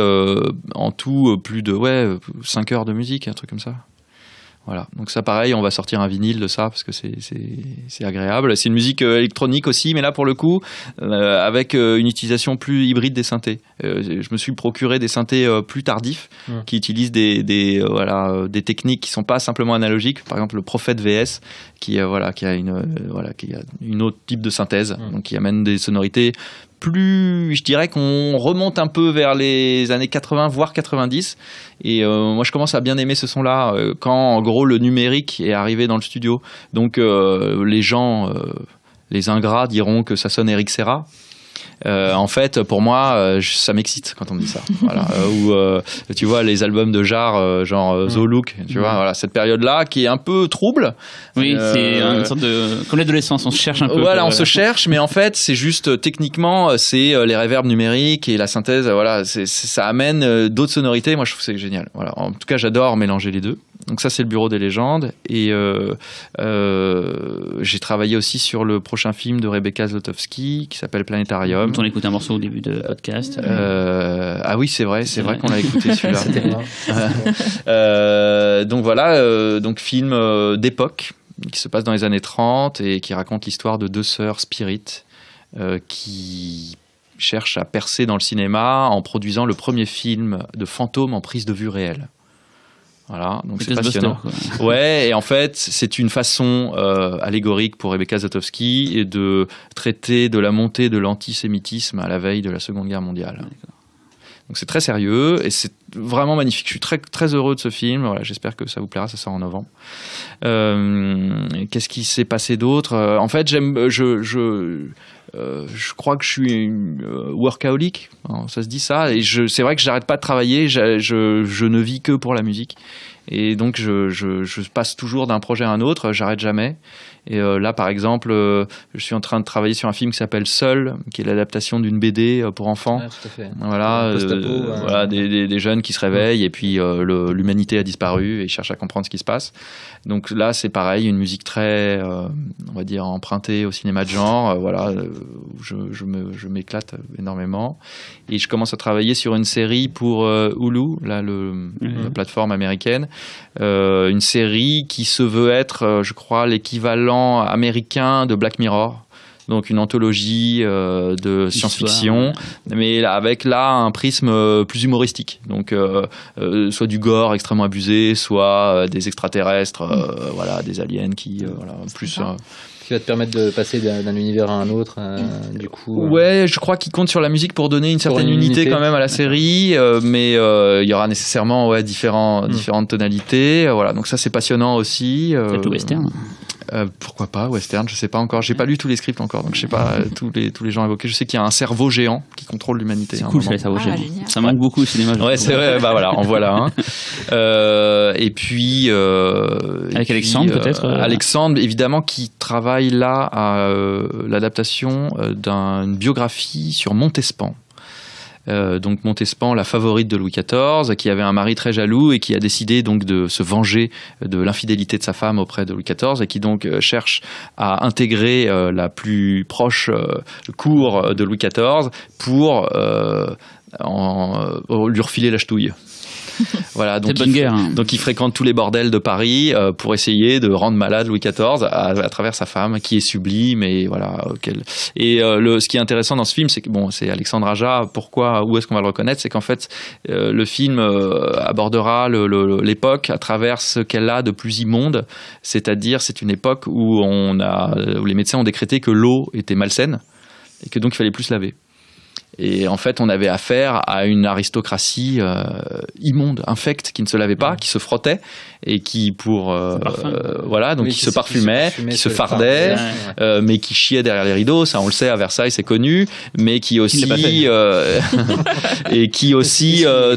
en tout plus de 5 heures de musique, un truc comme ça. Voilà. Donc ça, pareil, on va sortir un vinyle de ça parce que c'est agréable. C'est une musique électronique aussi, mais là, pour le coup, avec une utilisation plus hybride des synthés. Je me suis procuré des synthés plus tardifs qui utilisent des techniques qui sont pas simplement analogiques. Par exemple, le Prophète VS qui a une autre type de synthèse, donc qui amène des sonorités plus, je dirais qu'on remonte un peu vers les années 80 voire 90 et moi je commence à bien aimer ce son là quand en gros le numérique est arrivé dans le studio, donc les gens les ingrats diront que ça sonne Eric Serra. En fait, pour moi, ça m'excite quand on me dit ça. Voilà. Ou tu vois les albums de Jarre, genre The Look, tu vois, voilà, cette période-là qui est un peu trouble. Oui, c'est une sorte de comme l'adolescence, on se cherche un peu. Voilà, on se cherche, mais en fait, c'est juste techniquement, c'est les reverbs numériques et la synthèse. Voilà, ça amène d'autres sonorités. Moi, je trouve que c'est génial. Voilà. En tout cas, j'adore mélanger les deux. Donc ça, c'est le Bureau des légendes. Et j'ai travaillé aussi sur le prochain film de Rebecca Zlotowski qui s'appelle Planétarium. On écoute un morceau au début de podcast. Ah oui, c'est vrai qu'on l'a écouté celui-là. C'était moi. Donc voilà, donc film d'époque qui se passe dans les années 30 et qui raconte l'histoire de deux sœurs spirites qui cherchent à percer dans le cinéma en produisant le premier film de fantôme en prise de vue réelle. Voilà, donc c'est passionnant. Ouais, et en fait, c'est une façon allégorique pour Rebecca Zlotowski et de traiter de la montée de l'antisémitisme à la veille de la Seconde Guerre mondiale. Donc c'est très sérieux et c'est vraiment magnifique. Je suis très, très heureux de ce film. Voilà, j'espère que ça vous plaira, ça sort en novembre. Qu'est-ce qui s'est passé d'autre ? En fait, je crois que je suis une workaholic, ça se dit ça, et c'est vrai que j'arrête pas de travailler, je ne vis que pour la musique, et donc je passe toujours d'un projet à un autre, j'arrête jamais. Et là, par exemple, je suis en train de travailler sur un film qui s'appelle Seul, qui est l'adaptation d'une BD pour enfants. Ah, tout à fait. Voilà, voilà des jeunes qui se réveillent et puis l'humanité a disparu et ils cherchent à comprendre ce qui se passe. Donc là, c'est pareil, une musique très, on va dire, empruntée au cinéma de genre. Voilà, je m'éclate énormément. Et je commence à travailler sur une série pour Hulu, là, la plateforme américaine. Une série qui se veut être, je crois, l'équivalent américain de Black Mirror. Donc une anthologie de science-fiction, mais avec un prisme plus humoristique. Donc soit du gore extrêmement abusé, soit des extraterrestres, voilà, des aliens qui, voilà, plus. Qui va te permettre de passer d'un univers à un autre, du coup. Ouais, je crois qu'il compte sur la musique pour donner une certaine unité quand même à la série, mais il y aura nécessairement différentes tonalités. Voilà, donc ça c'est passionnant aussi. Peut-être le western. Pourquoi pas western, je sais pas encore, j'ai pas lu tous les scripts encore, donc je sais pas tous les gens évoqués. Je sais qu'il y a un cerveau géant qui contrôle l'humanité. C'est cool, ça, les cerveaux géants. Ça manque beaucoup au cinéma. Ouais, c'est vrai. Bah voilà, en voilà un. Et puis avec Alexandre peut-être. Alexandre, évidemment, qui travaille là à l'adaptation d'une biographie sur Montespan. Donc Montespan, la favorite de Louis XIV, qui avait un mari très jaloux et qui a décidé donc de se venger de l'infidélité de sa femme auprès de Louis XIV et qui donc cherche à intégrer la plus proche cour de Louis XIV pour lui refiler la ch'touille. Voilà, donc bonne guerre, hein. Donc il fréquente tous les bordels de Paris pour essayer de rendre malade Louis XIV à travers sa femme qui est sublime et voilà. Ce qui est intéressant dans ce film, c'est que c'est Alexandre Aja. Où est-ce qu'on va le reconnaître ? C'est qu'en fait le film abordera l'époque à travers ce qu'elle a de plus immonde, c'est-à-dire c'est une époque où les médecins ont décrété que l'eau était malsaine et que donc il fallait plus se laver. Et en fait, on avait affaire à une aristocratie immonde, infecte, qui ne se lavait pas, qui se frottait et qui qui se parfumait, qui se fardait, mais qui chiait derrière les rideaux. Ça, on le sait, à Versailles, c'est connu, mais qui aussi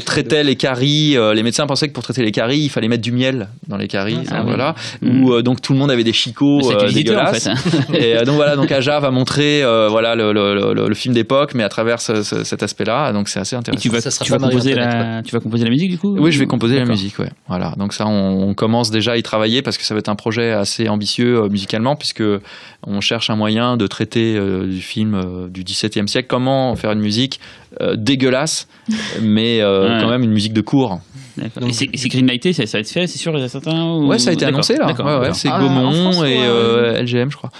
traitait les caries. Les médecins pensaient que pour traiter les caries, il fallait mettre du miel dans les caries. Voilà. Donc tout le monde avait des chicots dégueulasses. En fait. Et donc voilà, donc Aja va montrer le film d'époque, mais à travers cet aspect-là, donc c'est assez intéressant. Et tu vas composer la musique du coup ? Oui, je vais composer la musique, ouais. Voilà, donc ça, on commence déjà à y travailler parce que ça va être un projet assez ambitieux musicalement, puisque on cherche un moyen de traiter du film du XVIIe siècle, comment faire une musique dégueulasse, mais quand même une musique de cour. D'accord. Et c'est greenlighté, ça va être fait, c'est sûr, il y a certains. Ouais, ça a été annoncé là. Ouais, c'est Gaumont et LGM, je crois.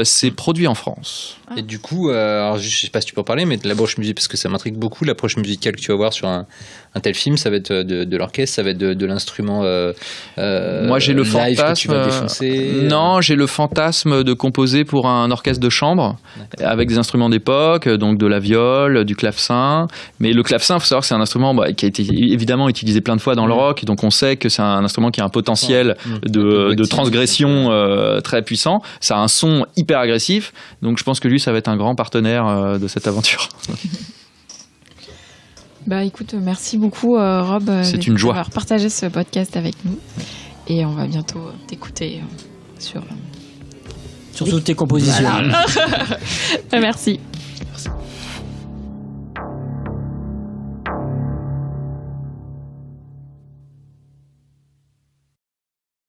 C'est produit en France. Et du coup, alors je sais pas si tu peux en parler, mais de l'approche musicale, parce que ça m'intrigue beaucoup, l'approche musicale que tu vas voir sur un tel film, ça va être de l'orchestre, ça va être de l'instrument. Moi, j'ai le live fantasme. Que tu vas défoncer. Non, j'ai le fantasme de composer pour un orchestre de chambre avec des instruments d'époque, donc de la viole, du clavecin. Mais le clavecin, faut savoir que c'est un instrument qui a été évidemment utilisé plein de fois dans le rock, donc on sait que c'est un instrument qui a un potentiel de transgression très puissant. Ça a un son hyper agressif. Donc je pense que lui, ça va être un grand partenaire de cette aventure. Bah écoute, merci beaucoup Rob C'est une joie d'avoir partagé ce podcast avec nous. Et on va bientôt t'écouter sur Surtout tes compositions. Voilà. Merci.